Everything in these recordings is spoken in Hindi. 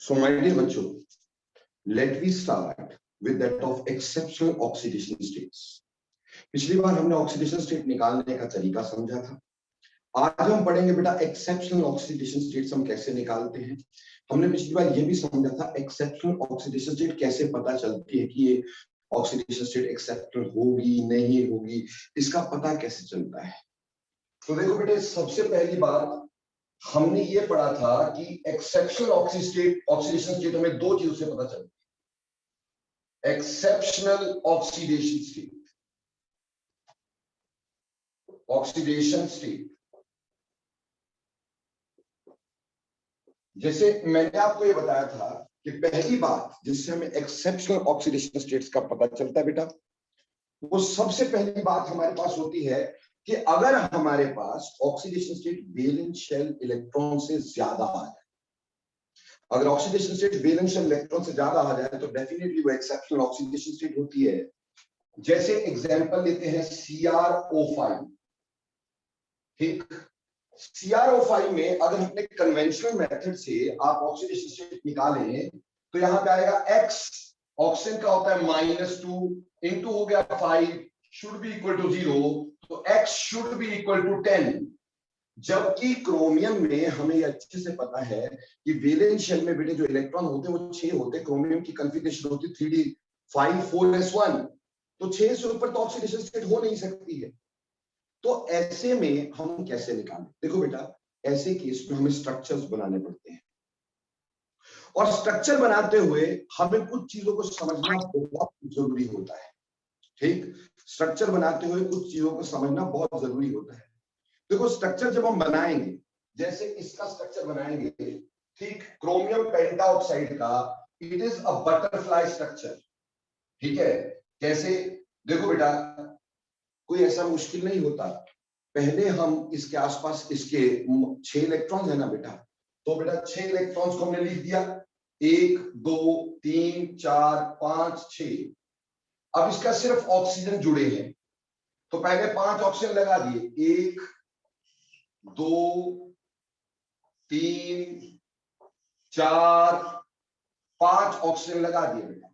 So my dear बच्चों, let we start with that of exceptional oxidation states. पिछली बार हमने ऑक्सीडेशन स्टेट निकालने का तरीका समझा था। आज हम पढ़ेंगे बेटा एक्सेप्शनल ऑक्सीडेशन स्टेट्स हम कैसे निकालते हैं। हमने पिछली बार ये भी समझा था एक्सेप्शनल ऑक्सीडेशन स्टेट कैसे पता चलती है कि ये ऑक्सीडेशन स्टेट एक्सेप्शनल होगी नहीं होगी, इसका पता कैसे चलता है। तो देखो बेटे, सबसे पहली बात हमने ये पढ़ा था कि एक्सेप्शनल ऑक्सीडेशन स्टेट हमें दो चीजों से पता चलती है। एक्सेप्शनल ऑक्सीडेशन स्टेट, जैसे मैंने आपको ये बताया था कि पहली बात जिससे हमें एक्सेप्शनल ऑक्सीडेशन स्टेट्स का पता चलता है बेटा, वो सबसे पहली बात हमारे पास होती है कि अगर हमारे पास oxidation state valence shell electron से ज्यादा आ जाए, अगर oxidation state valence shell electron से ज्यादा आ जाए तो डेफिनेटली वो एक्सेप्शनल ऑक्सीडेशन स्टेट होती है। जैसे एग्जांपल लेते हैं CrO5, ठीक। CrO5 में अगर अपने कन्वेंशनल मेथड से आप ऑक्सीडेशन स्टेट निकालें तो यहां पे आएगा X, ऑक्सीजन का होता है -2 इंटू हो गया 5 शुड बी इक्वल टू 0, तो X should be equal to 10। जबकि क्रोमियम में हमें अच्छे से पता है कि वैलेंस शेल में बेटे जो इलेक्ट्रॉन होते हैं वो 6 होते हैं। क्रोमियम की कॉन्फ़िगरेशन होती है 3d5 4s1, तो 6 से ऊपर तो ऑक्सीडेशन स्टेट हो नहीं सकती है। तो ऐसे में हम कैसे निकालें? देखो बेटा, ऐसे केस में हमें स्ट्रक्चर्स बनाने पड़ते हैं और स्ट्रक्चर बनाते हुए हमें कुछ चीजों को समझना बहुत जरूरी होता है, ठीक। स्ट्रक्चर बनाते हुए कुछ चीजों को समझना बहुत जरूरी होता है। देखो, स्ट्रक्चर जब हम बनाएंगे, जैसे इसका स्ट्रक्चर बनाएंगे, ठीक, क्रोमियम पेंटाऑक्साइड का, it is a butterfly structure, ठीक है। कैसे? देखो बेटा, कोई ऐसा मुश्किल नहीं होता। पहले हम इसके आसपास, इसके 6 इलेक्ट्रॉन्स है ना बेटा, तो बेटा 6 इलेक्ट्रॉन्स को हमने लिख दिया, 1 2 3 4 5 6। अब इसका सिर्फ ऑक्सीजन जुड़े हैं तो पहले 5 ऑक्सीजन लगा दिए, 1 2 3 4 5 ऑक्सीजन लगा दिए बेटा।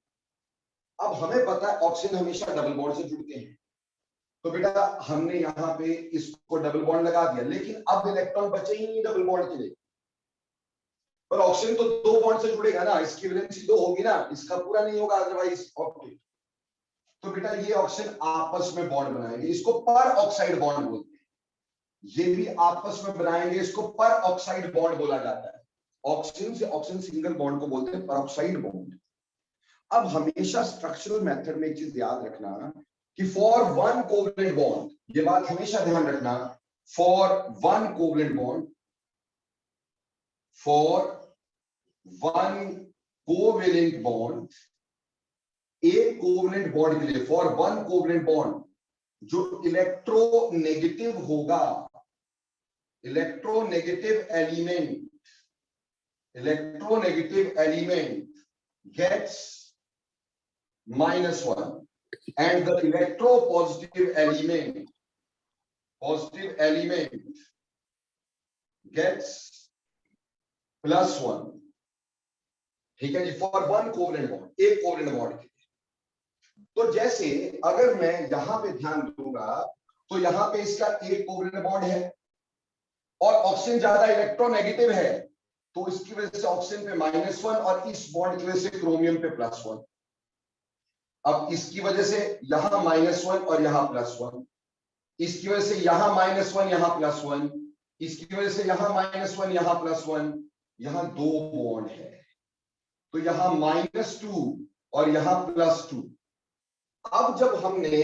अब हमें पता है ऑक्सीजन हमेशा डबल बॉन्ड से जुड़ते हैं, तो बेटा हमने यहां पे इसको डबल बॉन्ड लगा दिया, लेकिन अब इलेक्ट्रॉन बचे ही नहीं डबल बॉन्ड के लिए। पर ऑक्सीजन तो 2 बॉन्ड से जुड़ेगा ना, इसकी वैलेंसी 2 होगी ना, इसका पूरा नहीं होगा अदरवाइज ऑप्टिक। तो बेटा ये ऑक्सीजन आपस में बॉन्ड बनाएंगे, इसको पर ऑक्साइड बॉन्ड बोलते हैं। ये भी आपस में बनाएंगे, इसको पर ऑक्साइड बॉन्ड बोला जाता है। ऑक्सीजन से ऑक्सीजन सिंगल बॉन्ड को बोलते हैं पर ऑक्साइड बॉन्ड। अब हमेशा स्ट्रक्चरल मेथड में एक चीज याद रखना कि फॉर वन कोवलेंट बॉन्ड, ये बात हमेशा ध्यान रखना, for one covalent bond, for one covalent bond, एक कोवलेंट बॉन्ड के लिए, फॉर वन कोवलेंट बॉन्ड जो इलेक्ट्रोनेगेटिव होगा, electronegative element gets -1 and the electropositive element gets +1, ठीक है जी, फॉर वन कोवलेंट बॉन्ड, एक कोवलेंट बॉन्ड के लिए। तो जैसे अगर मैं यहां पे ध्यान दूंगा तो यहां पे इसका एक कोवलेंट बॉन्ड है और ऑक्सीजन ज्यादा इलेक्ट्रोनेगेटिव है, तो इसकी वजह से ऑक्सीजन पे -1 और इस बॉन्ड की वजह से क्रोमियम पे +1। अब इसकी वजह से यहां -1 और यहां +1, इसकी वजह से यहां -1 यहां +1, इसकी वजह से यहां -1 यहां +1, यहां 2 बॉन्ड है, तो यहां -2 और यहां +2। अब जब हमने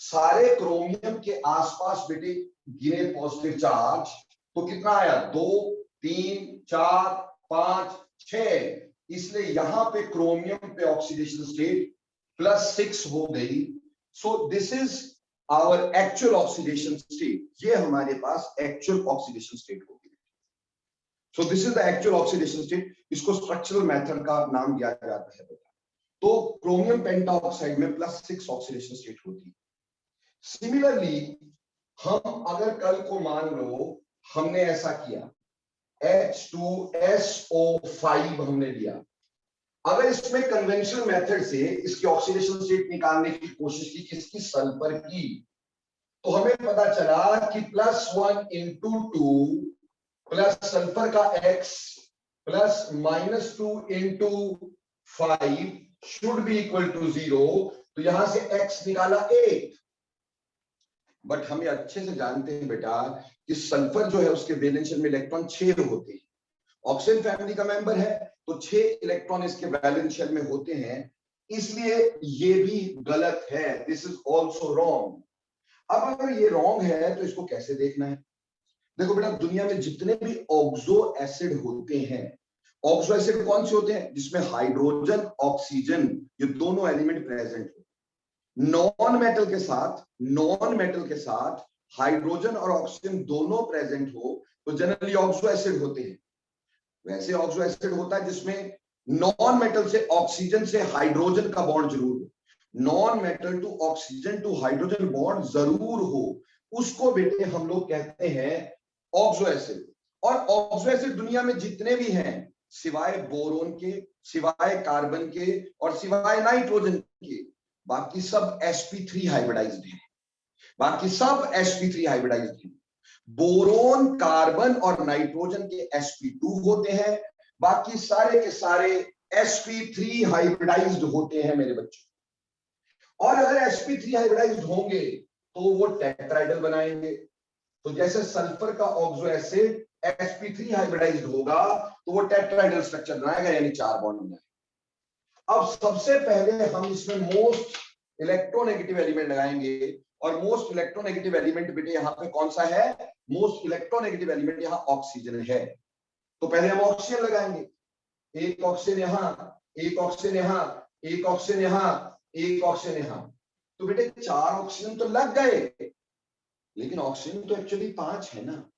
सारे क्रोमियम के आसपास बेटे गिने पॉजिटिव चार्ज, तो कितना आया? 2 3 4 5 6, इसलिए यहां पे क्रोमियम पे ऑक्सीडेशन स्टेट +6 हो गई। So this is our actual oxidation state, ये हमारे पास एक्चुअल ऑक्सीडेशन स्टेट होगी। So this is the actual oxidation state, इसको स्ट्रक्चरल मेथड का नाम दिया जाता है बेटा। तो क्रोमियम पेंटाऑक्साइड में +6 ऑक्सीडेशन स्टेट होती है। सिमिलरली हम अगर कल को मान लो हमने ऐसा किया, H2SO5 हमने लिया। अगर इसमें कन्वेंशनल मेथड से इसकी ऑक्सीडेशन स्टेट निकालने की कोशिश की, किसकी, सल्फर की, तो हमें पता चला कि +1 × 2 प्लस सल्फर का X plus -2 × 5 should be equal to 0। तो यहां से X निकाला 8। बट हम ये अच्छे से जानते हैं बेटा कि सल्फर जो है उसके वैलेंस शेल में इलेक्ट्रॉन 6 होते हैं। ऑक्सीजन फैमिली का मेंबर है तो 6 इलेक्ट्रॉन इसके वैलेंस शेल में होते हैं, इसलिए ये भी गलत है। This is also wrong. अब अगर ये रॉन्ग है तो इसको कैसे देखना है? देखो बेटा, दुनिया में जितने भी ऑक्सो एसिड होते हैं, ऑक्सो एसिड कौन से होते हैं? जिसमें हाइड्रोजन ऑक्सीजन ये दोनों एलिमेंट प्रेजेंट हो। नॉन मेटल के साथ हाइड्रोजन और ऑक्सीजन दोनों प्रेजेंट हो तो जनरली ऑक्सो एसिड होते हैं। वैसे ऑक्सो एसिड होता है जिसमें नॉन मेटल से ऑक्सीजन से हाइड्रोजन का बॉन्ड जरूर हो, non metal to oxygen to hydrogen bond जरूर हो, उसको बेटे हम लोग कहते हैं ऑक्सो एसिड। और ऑक्सो एसिड दुनिया में जितने भी हैं, सिवाय बोरोन के, सिवाय कार्बन के और सिवाय नाइट्रोजन के, बाकी सब sp3 हाइब्रिडाइज्ड हैं। बाकी सब sp3 हाइब्रिडाइज्ड हैं। बोरोन, कार्बन और नाइट्रोजन के sp2 होते हैं, बाकी सारे के सारे sp3 हाइब्रिडाइज्ड होते हैं मेरे बच्चों। और अगर sp3 हाइब्रिडाइज्ड होंगे तो वो टेट्राइडल बनाएंगे। तो जैसे सल्फर का ऑक्सो एसिड sp3 हाइब्रिडाइज्ड होगा तो वो टेट्राइडल स्ट्रक्चर बनाएगा, यानी 4 बॉन्ड बनाएगा। अब सबसे पहले हम इसमें मोस्ट इलेक्ट्रोनेगेटिव एलिमेंट लगाएंगे, और मोस्ट इलेक्ट्रोनेगेटिव एलिमेंट बेटे यहां पे कौन सा है? मोस्ट इलेक्ट्रोनेगेटिव एलिमेंट यहां ऑक्सीजन है। तो पहले हम ऑक्सीजन लगाएंगे, एक ऑक्सीजन यहां, एक ऑक्सीजन यहां, एक ऑक्सीजन यहां, एक ऑक्सीजन यहां। तो बेटे 4 ऑक्सीजन तो लग गए, लेकिन ऑक्सीजन तो एक्चुअली 5 है ना।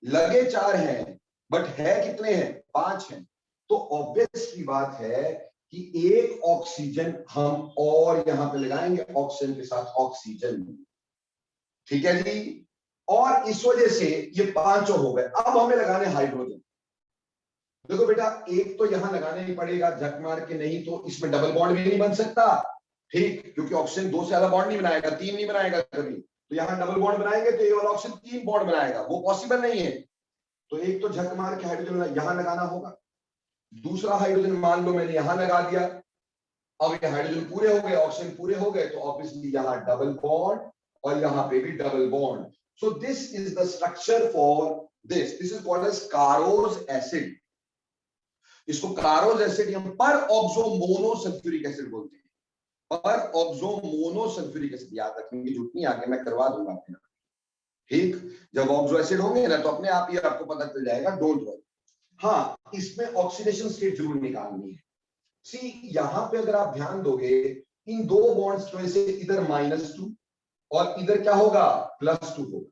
लगे 4 हैं बट है कितने हैं? 5 हैं। तो ऑब्वियस की बात है कि एक ऑक्सीजन हम और यहां पे लगाएंगे, ऑक्सीजन के साथ ऑक्सीजन। ठीक है जी। और इस वजह से ये 5 हो गए। अब हमें लगाने हाइड्रोजन। देखो बेटा, एक तो यहां लगाने ही पड़ेगा झक मार के, नहीं तो इसमें डबल बॉन्ड भी नहीं बन सकता। ठीक, क्योंकि ऑक्सीजन 2 से ज्यादा बॉन्ड नहीं बनाएगा, 3 नहीं बनाएगा कभी। तो यहां डबल बॉन्ड बनाएंगे तो ये वाला ऑक्सीजन 3 बॉन्ड बनाएगा, वो पॉसिबल नहीं है। तो एक तो झक मार के हाइड्रोजन यहां लगाना होगा। दूसरा हाइड्रोजन मान लो मैंने यहां लगा दिया, अब ये हाइड्रोजन पूरे हो गए, ऑक्सीजन पूरे हो गए, तो ऑब्वियसली यहां डबल बॉन्ड और यहां पे भी double bond. So this is the structure for this is called as Caro's acid. इसको कारोज एसिड या पर ऑक्सो मोनोसल्फ्यूरिक एसिड बोलते हैं। पर ऑक्सो मोनोसल्फ्यूरिक एसिड याद रखेंगे, झूठ नहीं, आगे मैं करवा दूंगा आपको। ठीक, जब ऑक्सो एसिड होंगे ना तो अपने आप ही आपको पता चल जाएगा, डोंट वरी। हाँ, इसमें ऑक्सीडेशन स्टेट जरूर निकालनी है। सी, यहां पे अगर आप ध्यान दोगे, इन 2 बॉन्ड्स की वजह से इधर -2 और इधर क्या होगा? +2 होगा।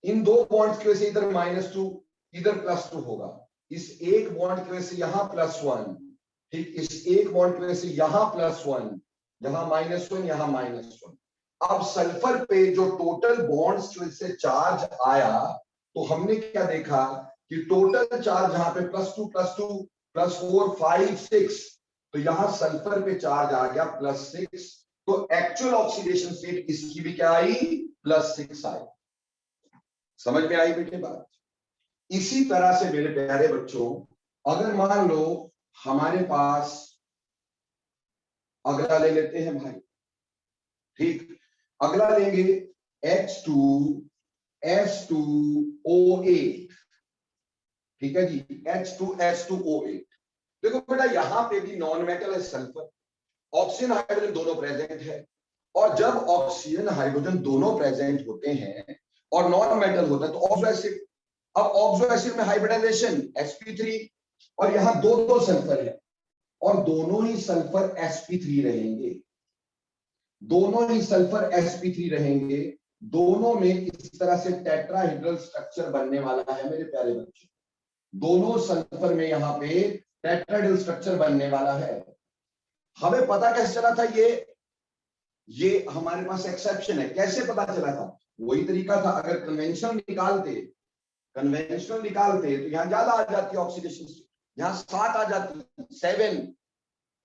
इन 2 बॉन्ड्स की वजह से इधर -2, इधर +2 होगा। इस एक बॉन्ड की वजह से यहां +1, ठीक, इस एक बॉन्ड की वजह से यहां +1, यहां -1, यहां -1। अब सल्फर पे जो टोटल बॉन्ड्स की वजह से चार्ज आया, तो हमने क्या देखा कि टोटल चार्ज यहां पे +2 +2 +4 5 6, तो यहां सल्फर पे चार्ज आ गया +6। तो एक्चुअल ऑक्सीडेशन स्टेट इसकी भी क्या आई? +6 आई। समझ में आई बेटे बात? इसी तरह से मेरे प्यारे बच्चों, अगर मान लो हमारे पास, अगला ले लेते हैं भाई, ठीक, अगला लेंगे H2S2O8। ठीक है जी, H2S2O8। देखो बेटा, यहां पे भी नॉन मेटल है सल्फर, ऑक्सीजन हाइड्रोजन दोनों प्रेजेंट है। और जब ऑक्सीजन हाइड्रोजन दोनों प्रेजेंट होते हैं और नॉन मेटल होता है तो ऑक्सो एसिड। अब ऑक्सो एसिड में हाइब्रिडाइजेशन sp3, और यहां दो सल्फर है और दोनों ही सल्फर sp3 रहेंगे। दोनों ही सल्फर sp3 रहेंगे। दोनों में इस तरह से टेट्राहेड्रल स्ट्रक्चर बनने वाला है मेरे प्यारे बच्चे। दोनों सल्फर में यहां पे टेट्राहेड्रल स्ट्रक्चर बनने वाला है। हमें पता कैसे चला था? ये हमारे पास एक्सेप्शन है। कैसे पता चला था? वही तरीका था, अगर कन्वेंशन निकालते कन्वेंशनल निकालते तो यहाँ ज्यादा आ जाती है ऑक्सीडेशन स्टेट, यहाँ 7 आ जाती है, 7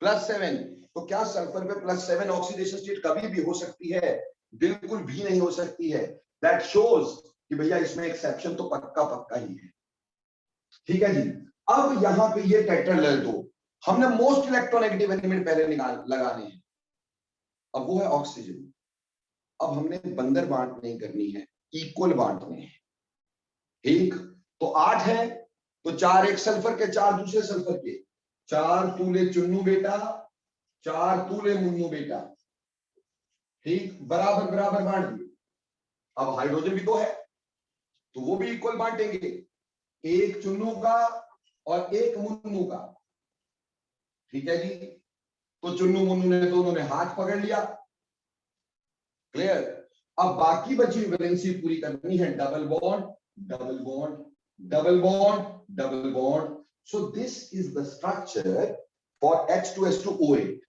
+7। तो क्या सल्फर पे +7 ऑक्सीडेशन स्टेट कभी भी हो सकती है? बिल्कुल भी नहीं हो सकती है। दैट शोज कि भैया इसमें एक्सेप्शन तो पक्का पक्का ही है। ठीक है जी। अब यहां पे ये टेट्रालेल 2 हमने मोस्ट इलेक्ट्रोनेगेटिव एलिमेंट पहले लगाने हैं, अब वो है ऑक्सीजन। अब हमने बंदर बांट नहीं करनी है, इक्वल बांटने हैं। ठीक, तो 8 है तो 4 एक सल्फर के, 4 दूसरे सल्फर के, 4 तूले चुन्नू बेटा, 4 तूले मुन्नू बेटा। ठीक, बराबर बराबर बांट दिए। अब हाइड्रोजन भी तो है तो वो भी इक्वल बांटेंगे, एक चुन्नू का और एक मुन्नू का। ठीक है जी, तो चुन्नू मुन्नू ने दोनों ने हाथ पकड़ लिया। क्लियर। अब बाकी बची हुई वैलेंसी पूरी करनी है, double bond double bond double bond double bond. So this is the structure for H2S2O8।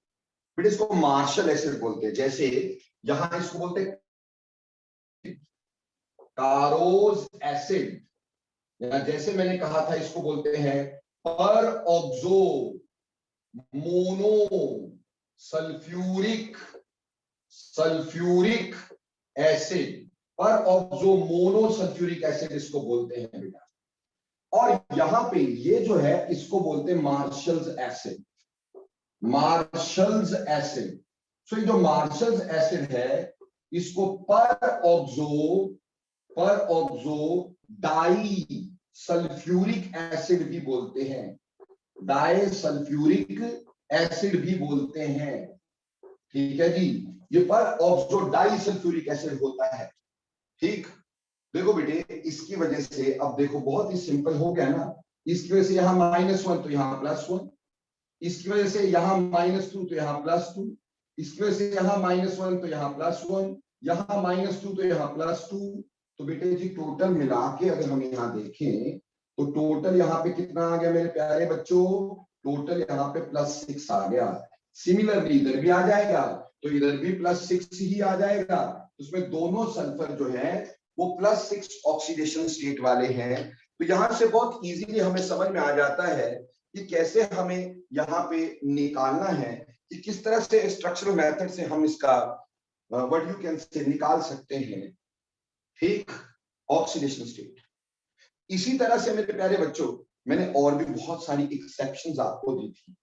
फिर इसको मार्शल एसिड बोलते हैं। जैसे यहां इसको बोलते हैं कारोज एसिड, या जैसे मैंने कहा था इसको बोलते हैं पर ऑक्सो मोनो सल्फ्यूरिक एसिड, पर ऑक्सो मोनो सल्फ्यूरिक एसिड इसको बोलते हैं बेटा। और यहां पे ये जो है इसको बोलते हैं मार्शल्स एसिड, मार्शल्स एसिड। सो ये जो मार्शल्स एसिड है इसको पर ऑक्सो डाई सल्फ्यूरिक एसिड भी बोलते हैं, डाई सल्फ्यूरिक एसिड भी बोलते हैं। ठीक है जी, ये पर ऑक्सो डाई सल्फ्यूरिक एसिड होता है। ठीक, देखो बेटे इसकी वजह से, अब देखो बहुत ही सिंपल हो गया ना, इसकी वजह से यहां -1 तो यहां +1, इसकी वजह से यहां -2 तो यहां +2, इसकी वजह से यहां -1 तो यहां +1, यहां -2 तो यहां +2। तो बेटे जी टोटल मिला के अगर हम यहां देखें तो टोटल यहां पे कितना आ गया मेरे प्यारे बच्चों? टोटल यहां पे +6 आ गया। सिमिलरली इधर भी आ जाएगा तो इधर भी +6 ही आ जाएगा। उसमें दोनों सल्फर जो है वो +6 ऑक्सीडेशन स्टेट वाले हैं। तो यहां से बहुत इजीली हमें समझ में आ जाता है कि कैसे हमें यहाँ पे निकालना है, कि किस तरह से स्ट्रक्चरल मेथड से हम इसका व्हाट यू कैन से निकाल सकते हैं। ठीक, ऑक्सीडेशन स्टेट। इसी तरह से मेरे प्यारे बच्चों मैंने और भी बहुत सारी एक्सेप्शंस आपको दी थी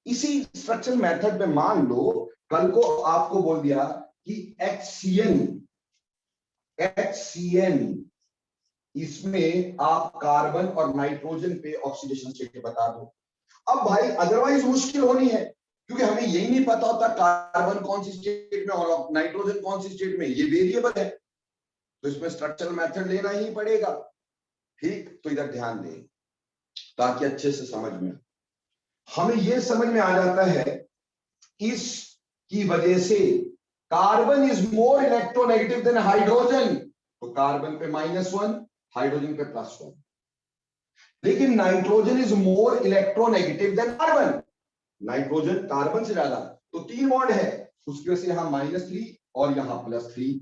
इसी स्ट्रक्चरल मेथड में। मान लो कल को आपको बोल दिया कि HCN इसमें आप कार्बन और नाइट्रोजन पे ऑक्सीडेशन स्टेट बता दो। अब भाई अदरवाइज मुश्किल होनी है, क्योंकि हमें यही नहीं पता होता कार्बन कौन सी स्टेट में और नाइट्रोजन कौन सी स्टेट में, ये वेरिएबल है, तो इसमें स्ट्रक्चरल मेथड लेना ही पड़ेगा। ठीक, तो इधर ध्यान दें ताकि अच्छे से समझ में, हमें यह समझ में आ जाता है इसकी वजह से carbon is more electronegative than hydrogen, तो कार्बन पे -1, हाइड्रोजन पे +1। लेकिन nitrogen is more electronegative than carbon, nitrogen carbon से ज्यादा, तो 3 बॉन्ड है, उसकी वजह से यहां -3 और यहां +3।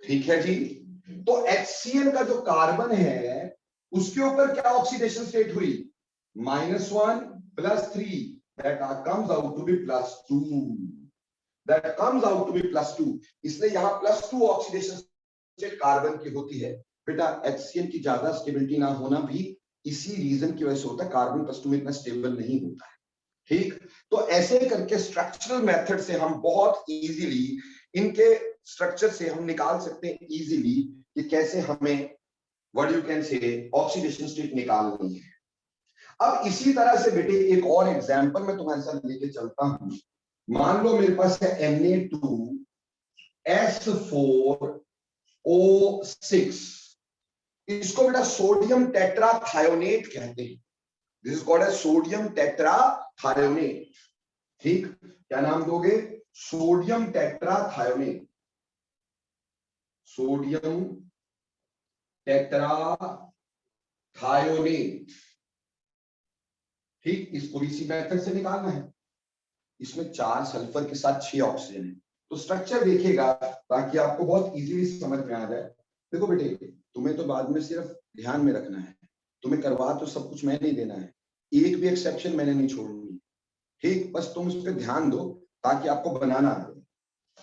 ठीक है जी, तो HCl का जो कार्बन है उसके ऊपर क्या ऑक्सीडेशन स्टेट हुई? -1 +3, that comes out to be +2, that comes out to be +2। इसलिए यहां +2 ऑक्सीडेशन स्टेट कार्बन की होती है। बेटा HCl की ज्यादा स्टेबिलिटी ना होना भी इसी रीजन की वजह से होता है, कार्बन +2 में इतना स्टेबल नहीं होता है। ठीक, तो ऐसे करके स्ट्रक्चरल मेथड से हम बहुत इजीली इनके स्ट्रक्चर से हम निकाल सकते हैं इजीली कि कैसे हमें what you can say oxidation state निकालनी है। अब इसी तरह से बेटे एक और एग्जांपल मैं तुम्हारे साथ लेके चलता हूं। मान लो मेरे पास है Na2S4O6, इसको बेटा सोडियम टेट्राथायोनेट कहते हैं। This is called as sodium tetrathionate. ठीक, क्या नाम दोगे? Sodium tetrathionate, sodium tetrathionate. ठीक, इसको इसी मेथड से निकालना है। इसमें 4 सल्फर के साथ 6 ऑक्सीजन है। तो स्ट्रक्चर देखिएगा ताकि आपको बहुत इजीली समझ में आ जाए। देखो बेटे, तुम्हें तो बाद में सिर्फ ध्यान में रखना है, तुम्हें करवा तो सब कुछ मैंने ही देना है, एक भी एक्सेप्शन मैंने नहीं छोड़नी, ठीक? बस तुम उस पर ध्यान दो ताकि आपको बनाना आ जाए।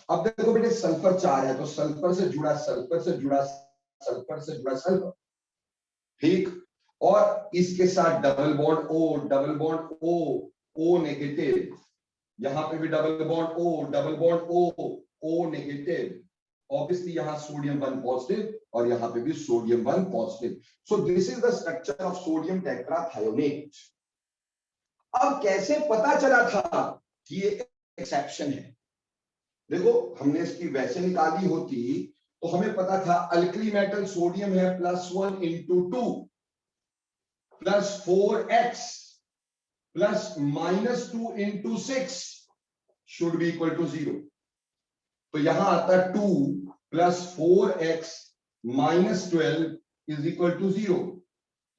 अब देखो बेटे, सल्फर 4 है तो सल्फर से जुड़ा सल्फर से जुड़ा सल्फर से जुड़ा सल्फर, ठीक? और इसके साथ double bond O, double bond O, O negative, यहां पे भी double bond O, double bond O, O negative, obviously यहां सोडियम 1 पॉजिटिव और यहां पे भी sodium 1 positive. So this is the structure of sodium tetrathionate. अब कैसे पता चला था कि ये एक्सेप्शन है? देखो, हमने इसकी वैसे निकाली होती तो हमें पता था अल्कली मेटल सोडियम है +1 × 2 +4x +-2 × 6 should be equal to 0। तो यहां आता 2 + 4x -12 इज इक्वल टू 0।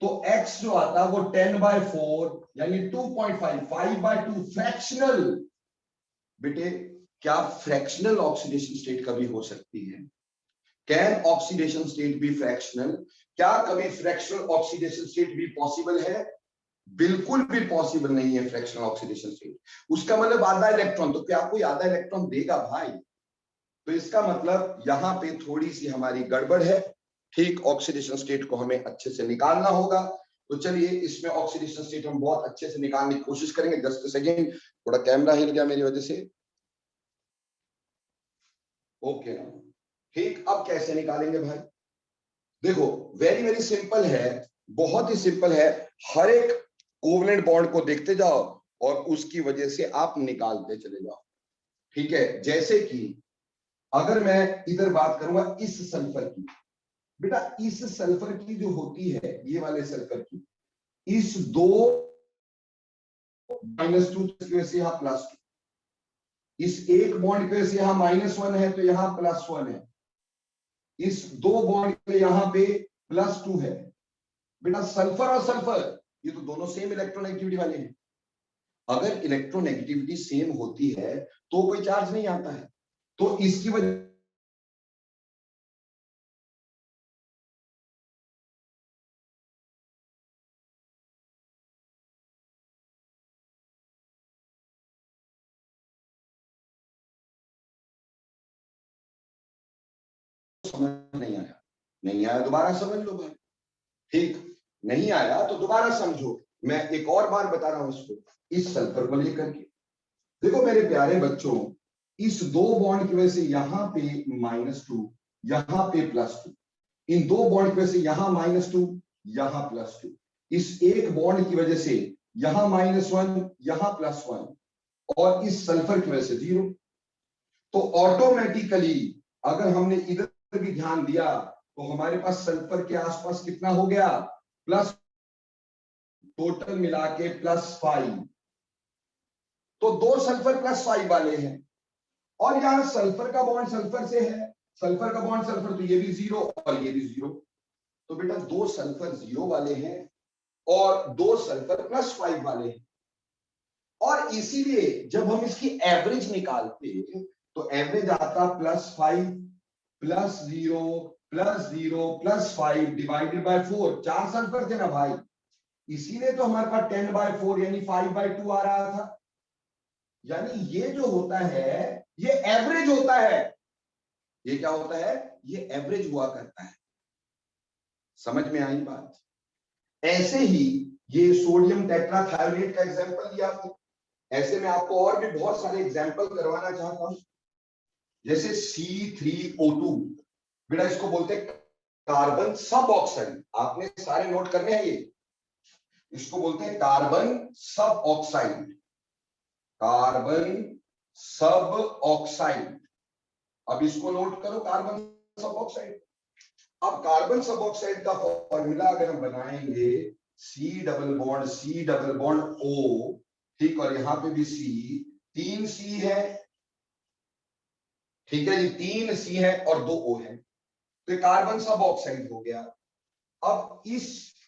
तो x जो आता वो 10/4 यानी 2.5, 5/2 फ्रैक्शनल। बेटे, क्या फ्रैक्शनल ऑक्सीडेशन स्टेट कभी हो सकती है? Can oxidation state B fractional? क्या कभी फ्रैक्शनल ऑक्सीडेशन स्टेट भी पॉसिबल है? बिल्कुल भी पॉसिबल नहीं है फ्रैक्शनल ऑक्सीडेशन स्टेट। उसका मतलब आधा इलेक्ट्रॉन, तो क्या कोई आधा इलेक्ट्रॉन देगा भाई? तो इसका मतलब यहां पे थोड़ी सी हमारी गड़बड़ है, ठीक? ऑक्सीडेशन स्टेट को हमें अच्छे से निकालना होगा। तो चलिए, इसमें ऑक्सीडेशन स्टेट हम बहुत अच्छे से निकालने की कोशिश करेंगे। जस्ट सेकेंड, थोड़ा कैमरा हिल गया मेरी वजह से। ओके, ठीक। अब कैसे निकालेंगे भाई? देखो, वेरी वेरी सिंपल है, बहुत ही सिंपल है। हर एक कोवलेंट बॉन्ड को देखते जाओ और उसकी वजह से आप निकालते चले जाओ, ठीक है? जैसे कि अगर मैं इधर बात करूंगा इस सल्फर की, बेटा इस सल्फर की जो होती है, ये वाले सल्फर की, इस 2 -2 की वजह से यहां +2, इस एक बॉन्ड की वजह से यहां -1 है तो यहां +1 है, इस 2 बॉन्ड के यहां पे +2 है। बेटा सल्फर और सल्फर ये तो दोनों सेम इलेक्ट्रोनेगेटिविटी वाले हैं। अगर इलेक्ट्रोनेगेटिविटी सेम होती है तो कोई चार्ज नहीं आता है, तो इसकी वजह समझ नहीं आया, नहीं आया दोबारा समझ लो भाई, ठीक? नहीं आया तो दोबारा समझो। मैं एक और बार बता रहा हूं इसको, इस सल्फर को लेकर के देखो मेरे प्यारे बच्चों, इस 2 बॉन्ड की वजह से यहां पे -2, यहां पे +2, इन 2 बॉन्ड की वजह से यहां -2, यहां +2, इस एक बॉन्ड की वजह से यहां -1, यहां +1, और इस सल्फर की वजह से 0। तो ऑटोमेटिकली अगर हमने इधर भी ध्यान दिया तो हमारे पास सल्फर के आसपास कितना हो गया? प्लस, टोटल मिला के +5। तो 2 सल्फर +5 वाले हैं, और यहां सल्फर का बॉन्ड सल्फर से है, सल्फर का बॉन्ड सल्फर, तो ये भी 0 और ये भी 0। तो बेटा 2 सल्फर 0 वाले हैं और 2 सल्फर +5 वाले हैं। और इसीलिए जब हम इसकी एवरेज निकालते तो एवरेज आता +5 +0 +0 +5 डिवाइडेड बाय 4। 4 सल्फर थे ना भाई, इसीलिए तो हमारे पास 10/4 यानी 5/2 आ रहा था। यानी ये जो होता है ये एवरेज होता है। ये क्या होता है? ये एवरेज हुआ करता है। समझ में आई बात? ऐसे ही ये सोडियम टेट्राथायोनेट का एग्जांपल दिया था। ऐसे में आपको और भी बहुत सारे एग्जांपल करवाना चाहता हूं, जैसे C3O2। बेटा इसको बोलते हैं कार्बन सब ऑक्साइड। आपने सारे नोट करने हैं ये। इसको बोलते हैं कार्बन सब ऑक्साइड, कार्बन सब ऑक्साइड। अब इसको नोट करो, कार्बन सब ऑक्साइड। अब कार्बन सब ऑक्साइड का फॉर्मूला अगर हम बनाएंगे, C डबल बॉन्ड O, ठीक, और यहां पे भी C, 3 C है, ठीक है जी, 3 C है और 2 O है, तो ये कार्बन सब ऑक्साइड हो गया। अब इस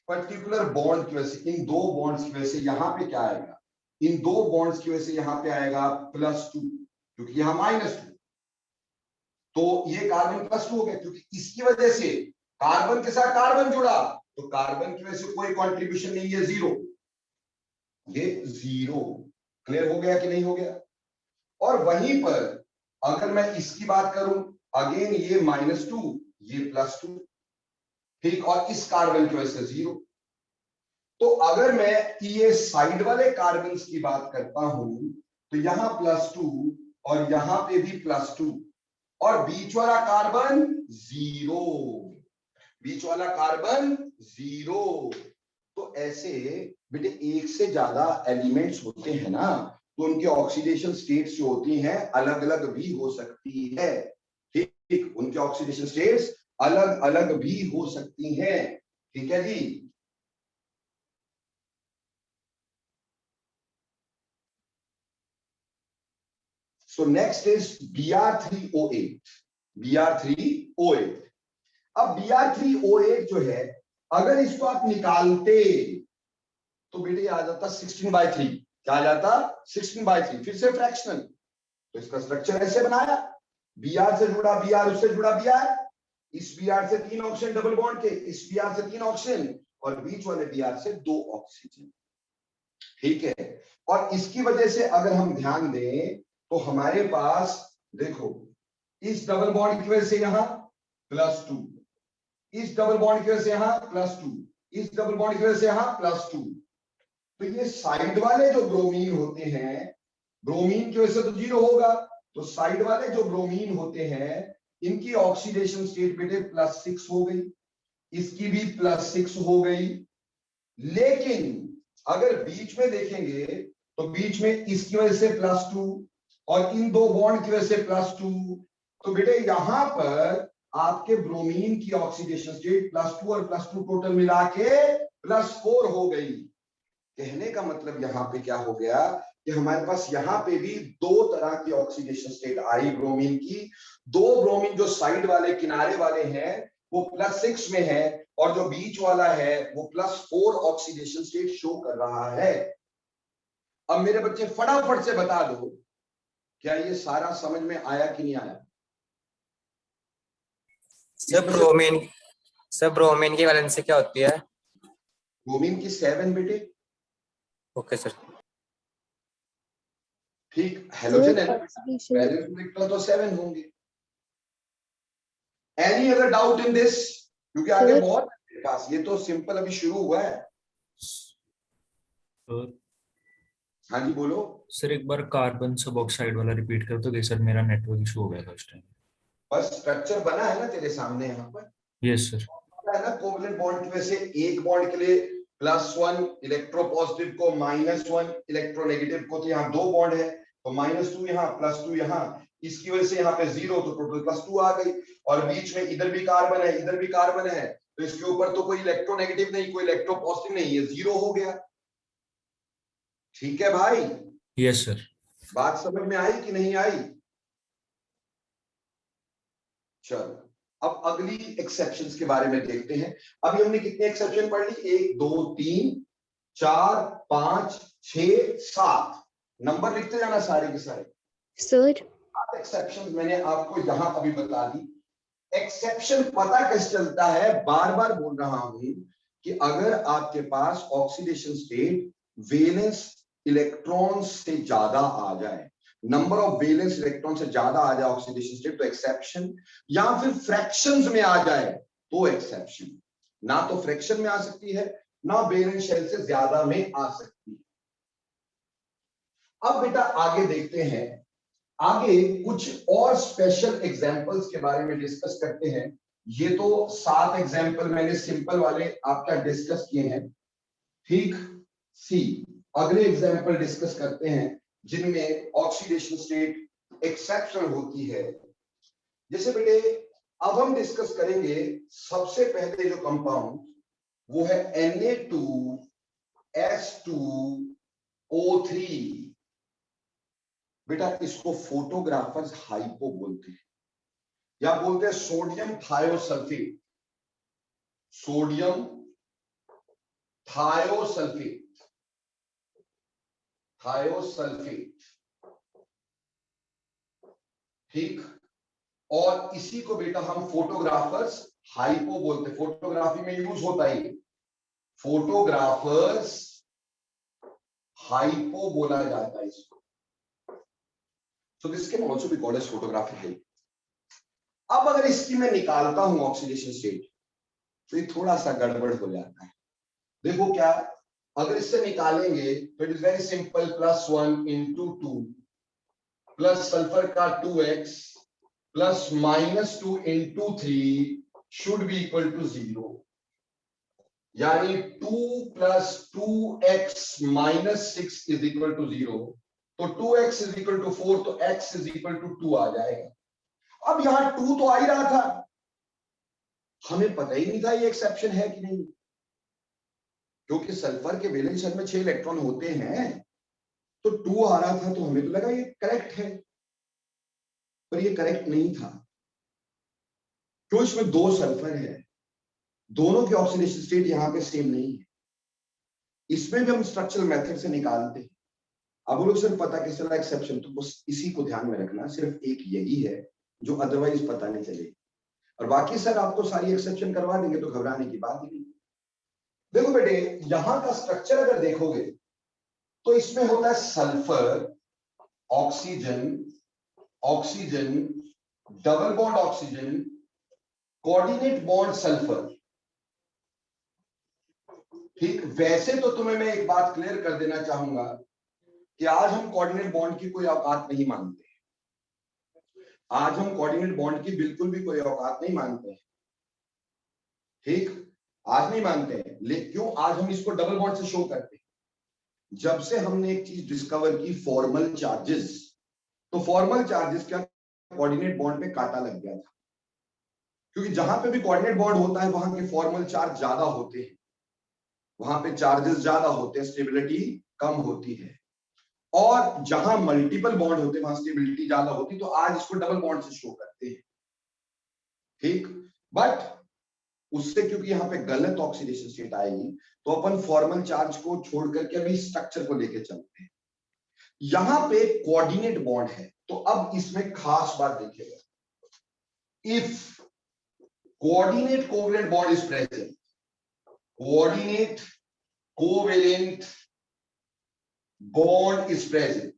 पर्टिकुलर बॉन्ड की वजह से, इन 2 बॉन्ड्स की वजह से यहां पे क्या आएगा? इन 2 बॉन्ड्स की वजह से यहां पे आएगा +2, क्योंकि यहां -2, तो ये कार्बन +2 हो गया, क्योंकि इसकी वजह से कार्बन के साथ कार्बन जुड़ा तो कार्बन की वजह से कोई कंट्रीब्यूशन नहीं है, जीरो, ये जीरो। क्लियर हो गया कि नहीं हो गया? और वहीं पर अगर मैं इसकी बात करूं, अगेन ये -2, ये +2, ठीक, और इस कार्बन की वजह से जीरो। तो अगर मैं ये साइड वाले कार्बन की बात करता हूं तो यहां +2 और यहां पे भी +2 और बीच वाला कार्बन जीरो, बीच वाला कार्बन जीरो। तो ऐसे बेटे एक से ज्यादा एलिमेंट्स होते हैं ना, तो उनकी ऑक्सीडेशन स्टेट्स जो होती हैं अलग अलग भी हो सकती है, ठीक, उनके ऑक्सीडेशन स्टेट्स अलग अलग भी हो सकती हैं, ठीक है जी। So next is Br3O8, Br3O8। अब Br3O8 जो है, अगर इसको आप निकालते तो बेटे आ जाता 16/3। क्या आ जाता? 16/3। फिर से फ्रैक्शनल, तो इसका स्ट्रक्चर ऐसे बनाया, Br से जुड़ा Br, उससे जुड़ा Br, इस Br से 3 ऑक्सीजन डबल बॉन्ड के, इस Br से 3 ऑक्सीजन और बीच वाले Br से 2 ऑक्सीजन, ठीक है। और इसकी वजह से अगर हम ध्यान दें तो हमारे पास देखो, इस डबल बॉन्ड की वजह से यहां +2, इस डबल बॉन्ड की वजह से यहां +2, इस डबल बॉन्ड की वजह से यहां +2। तो ये साइड वाले जो ब्रोमीन होते हैं, ब्रोमीन की वजह से तो जीरो होगा, तो साइड वाले जो ब्रोमीन होते हैं इनकी ऑक्सीडेशन स्टेट बेटे +6 हो गई, इसकी भी +6 हो गई। लेकिन अगर बीच में देखेंगे तो बीच में इसकी वजह से +2 और इन दो बॉन्ड की वजह से +2, तो बेटे यहां पर आपके ब्रोमीन की ऑक्सीडेशन स्टेट +2 और +2 टोटल मिला के +4 हो गई। कहने का मतलब यहां पे क्या हो गया कि हमारे पास यहां पे भी दो तरह की ऑक्सीडेशन स्टेट आई ब्रोमीन की। दो ब्रोमीन जो साइड वाले किनारे वाले हैं वो +6 में है और जो बीच वाला है वो +4 ऑक्सीडेशन स्टेट शो कर रहा है। अब मेरे बच्चे फटाफट से बता दो, क्या ये सारा समझ में आया कि नहीं आया? सब ब्रोमीन की वैलेंसी क्या होती है? ब्रोमीन की 7 बेटे। Okay sir. ठीक, हेलोजन तो 7 होंगे। Any other doubt in this? क्योंकि आगे बहुत है पास, ये तो सिंपल अभी शुरू हुआ है। हाँ जी बोलो सर। एक बार कार्बन सब ऑक्साइड वाला रिपीट कर दोगे सर, मेरा नेटवर्क इशू हो गया था उस टाइम। बस स्ट्रक्चर बना है ना तेरे सामने यहाँ पर? Yes sir. है ना, कोवलेंट बॉन्ड की वजह से एक बॉन्ड के लिए +1 इलेक्ट्रोपॉजिटिव को, -1 इलेक्ट्रोनेगेटिव को, तो यहाँ 2 बॉन्ड है तो -2 यहाँ +2 यहाँ, इसकी वजह से यहाँ पे 0 तो टोटल +2 आ गई। और बीच में इधर भी कार्बन है, इधर भी कार्बन है, तो इसके ऊपर तो कोई इलेक्ट्रोनेगेटिव नहीं, कोई इलेक्ट्रोपॉजिटिव नहीं, ये 0 हो गया। ठीक है भाई? Yes sir. बात समझ में आई कि नहीं आई? चलो अब अगली एक्सेप्शंस के बारे में देखते हैं। अभी हमने कितने एक्सेप्शन पढ़ ली? 1 2 3 4 5 6 7 नंबर लिखते जाना सारे के सारे। सर 7 एक्सेप्शंस मैंने आपको यहां अभी बता दी। एक्सेप्शन पता कैसे चलता है? बार बार बोल रहा हूं कि अगर आपके पास ऑक्सीडेशन स्टेट वैलेंस इलेक्ट्रॉन से ज्यादा आ जाए, नंबर ऑफ वैलेंस इलेक्ट्रॉन से ज्यादा आ जाए ऑक्सीडेशन स्टेट, तो एक्सेप्शन, या फिर फ्रैक्शंस में आ जाए तो एक्सेप्शन। ना तो फ्रैक्शन में आ सकती है, ना वैलेंस शेल से ज्यादा में आ सकती है। अब बेटा आगे देखते हैं, आगे कुछ और स्पेशल एग्जांपल्स के बारे में डिस्कस करते हैं। ये तो 7 एग्जांपल मैंने सिंपल वाले आपका डिस्कस किए हैं, ठीक। सी अगले एग्जांपल डिस्कस करते हैं जिनमें ऑक्सीडेशन स्टेट एक्सेप्शनल होती है। जैसे बेटे अब हम डिस्कस करेंगे सबसे पहले जो कंपाउंड, वो है Na2S2O3। बेटा इसको फोटोग्राफर्स हाइपो बोलते हैं, या बोलते हैं sodium thiosulphate, sodium thiosulphate, thiosulphate, ठीक। और इसी को बेटा हम फोटोग्राफर्स हाइपो बोलते, फोटोग्राफी में यूज होता है, फोटोग्राफर्स हाइपो बोला जाता है इसको। So this can also be called as photography hypo. अब अगर इसकी मैं निकालता हूं ऑक्सीडेशन स्टेट, तो ये थोड़ा सा गड़बड़ हो जाता है। देखो क्या, अगर इससे निकालेंगे तो it is very simple, +1 × 2 plus sulphur का 2x plus -2 × 3 should be equal to 0, यानी 2 + 2x - 6 इज इक्वल टू 0। तो 2x इज इक्वल टू 4, तो x इज इक्वल टू 2 आ जाएगा। अब यहां 2 तो आ ही रहा था, हमें पता ही नहीं था ये एक्सेप्शन है कि नहीं, क्योंकि सल्फर के वैलेंस शेल में 6 इलेक्ट्रॉन होते हैं, तो 2 आ रहा था, तो हमें तो लगा ये करेक्ट है, पर ये करेक्ट नहीं था। क्यों? इसमें 2 सल्फर है, दोनों के ऑक्सीडेशन स्टेट यहां पे सेम नहीं है। इसमें भी हम स्ट्रक्चरल मेथड से निकालते हैं। अब लोग सिर्फ पता कैसे चला एक्सेप्शन, तो बस इसी को ध्यान में रखना, सिर्फ एक यही है जो अदरवाइज पता नहीं चलेगी, और बाकी सर आपको सारी एक्सेप्शन करवा देंगे, तो घबराने की बात ही नहीं। देखो बेटे, यहां का स्ट्रक्चर अगर देखोगे तो इसमें होता है sulphur, oxygen, oxygen, double bond oxygen, coordinate bond sulphur. ठीक, वैसे तो तुम्हें मैं एक बात क्लियर कर देना चाहूंगा कि आज हम कोऑर्डिनेट बॉन्ड की कोई औकात नहीं मानते। आज हम कोऑर्डिनेट बॉन्ड की बिल्कुल भी कोई औकात नहीं मानते हैं। ठीक, आज नहीं मानते हैं, लेकिन क्यों? आज हम इसको डबल बॉन्ड से शो करते हैं। जब से हमने एक चीज डिस्कवर की, फॉर्मल चार्जेस, तो फॉर्मल चार्जेस क्या, कोऑर्डिनेट बॉन्ड पे कांटा लग गया था, क्योंकि जहां पे भी कोऑर्डिनेट बॉन्ड होता है वहां के फॉर्मल चार्ज ज्यादा होते हैं, वहां पे चार्जेस ज्यादा होते हैं, स्टेबिलिटी कम होती है। और जहां मल्टीपल बॉन्ड होते हैं वहां स्टेबिलिटी ज्यादा होती है, तो आज इसको डबल बॉन्ड से शो करते हैं। ठीक, बट उससे क्योंकि यहाँ पे गलत ऑक्सीडेशन स्टेट आएगी, तो अपन फॉर्मल चार्ज को छोड़ करके अभी स्ट्रक्चर को लेके चलते हैं। यहां पे कोऑर्डिनेट बॉन्ड है, तो अब इसमें खास बात देखिएगा, if coordinate covalent bond is present, coordinate covalent bond is present,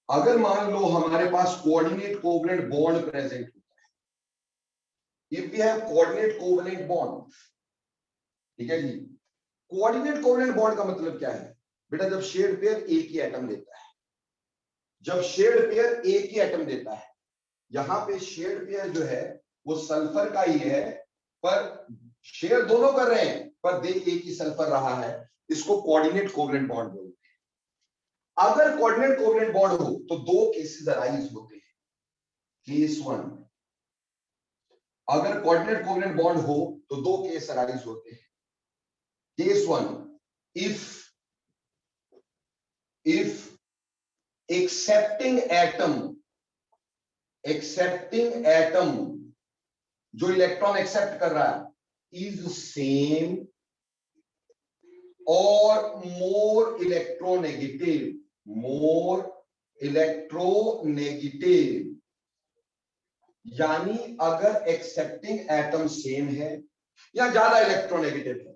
अगर मान लो हमारे पास कोऑर्डिनेट कोवेलेंट बॉन्ड प्रेजेंट होता है, if we have coordinate covalent bond, ठीक है जी। कोऑर्डिनेट कोवेलेंट बॉन्ड का मतलब क्या है बेटा? जब शेयर्ड पेयर एक ही एटम देता है, जब शेयर्ड पेयर एक ही एटम देता है, यहां पे शेयर्ड पेयर जो है वो सल्फर का ही है, पर शेयर दोनों कर रहे हैं, पर दे एक ही सल्फर रहा है, इसको कोऑर्डिनेट कोवेलेंट बॉन्ड बोलते हैं। अगर कोऑर्डिनेट कोवेलेंट बॉन्ड हो तो 2 केसेस अराइज होते हैं। केस 1, अगर कोऑर्डिनेट कोवेलेंट बॉन्ड हो तो 2 केस अराइज होते हैं। केस 1, if accepting atom जो इलेक्ट्रॉन एक्सेप्ट कर रहा है इज सेम और मोर इलेक्ट्रोनेगेटिव, यानी अगर एक्सेप्टिंग एटम सेम है या ज्यादा इलेक्ट्रोनेगेटिव है।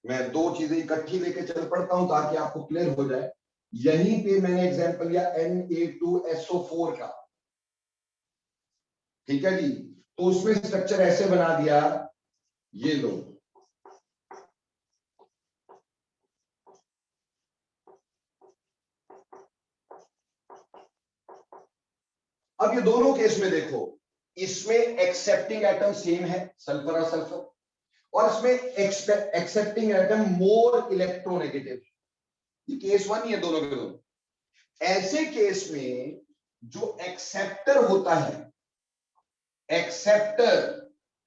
मैं 2 चीजें इकट्ठी लेके चल पड़ता हूं ताकि आपको क्लियर हो जाए। यहीं पे मैंने एग्जांपल लिया Na2SO4 का, ठीक है जी, तो उसमें स्ट्रक्चर ऐसे बना दिया, ये लो, अब ये दोनों केस में देखो, इसमें एक्सेप्टिंग एटम सेम है, सल्फर और सल्फर, और इसमें एक्सेप्टिंग एटम मोर इलेक्ट्रोनेगेटिव। ये केस 1 ही है दोनों के दोनों। ऐसे केस में जो एक्सेप्टर होता है, एक्सेप्टर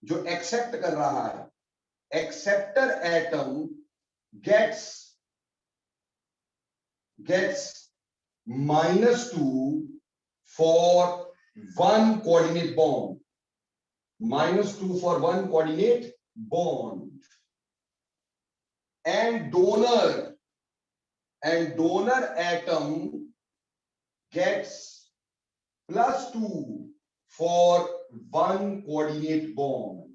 जो एक्सेप्ट कर रहा है, acceptor atom gets -2 for one coordinate bond, -2 for one coordinate bond, and donor atom gets +2 for one coordinate bond.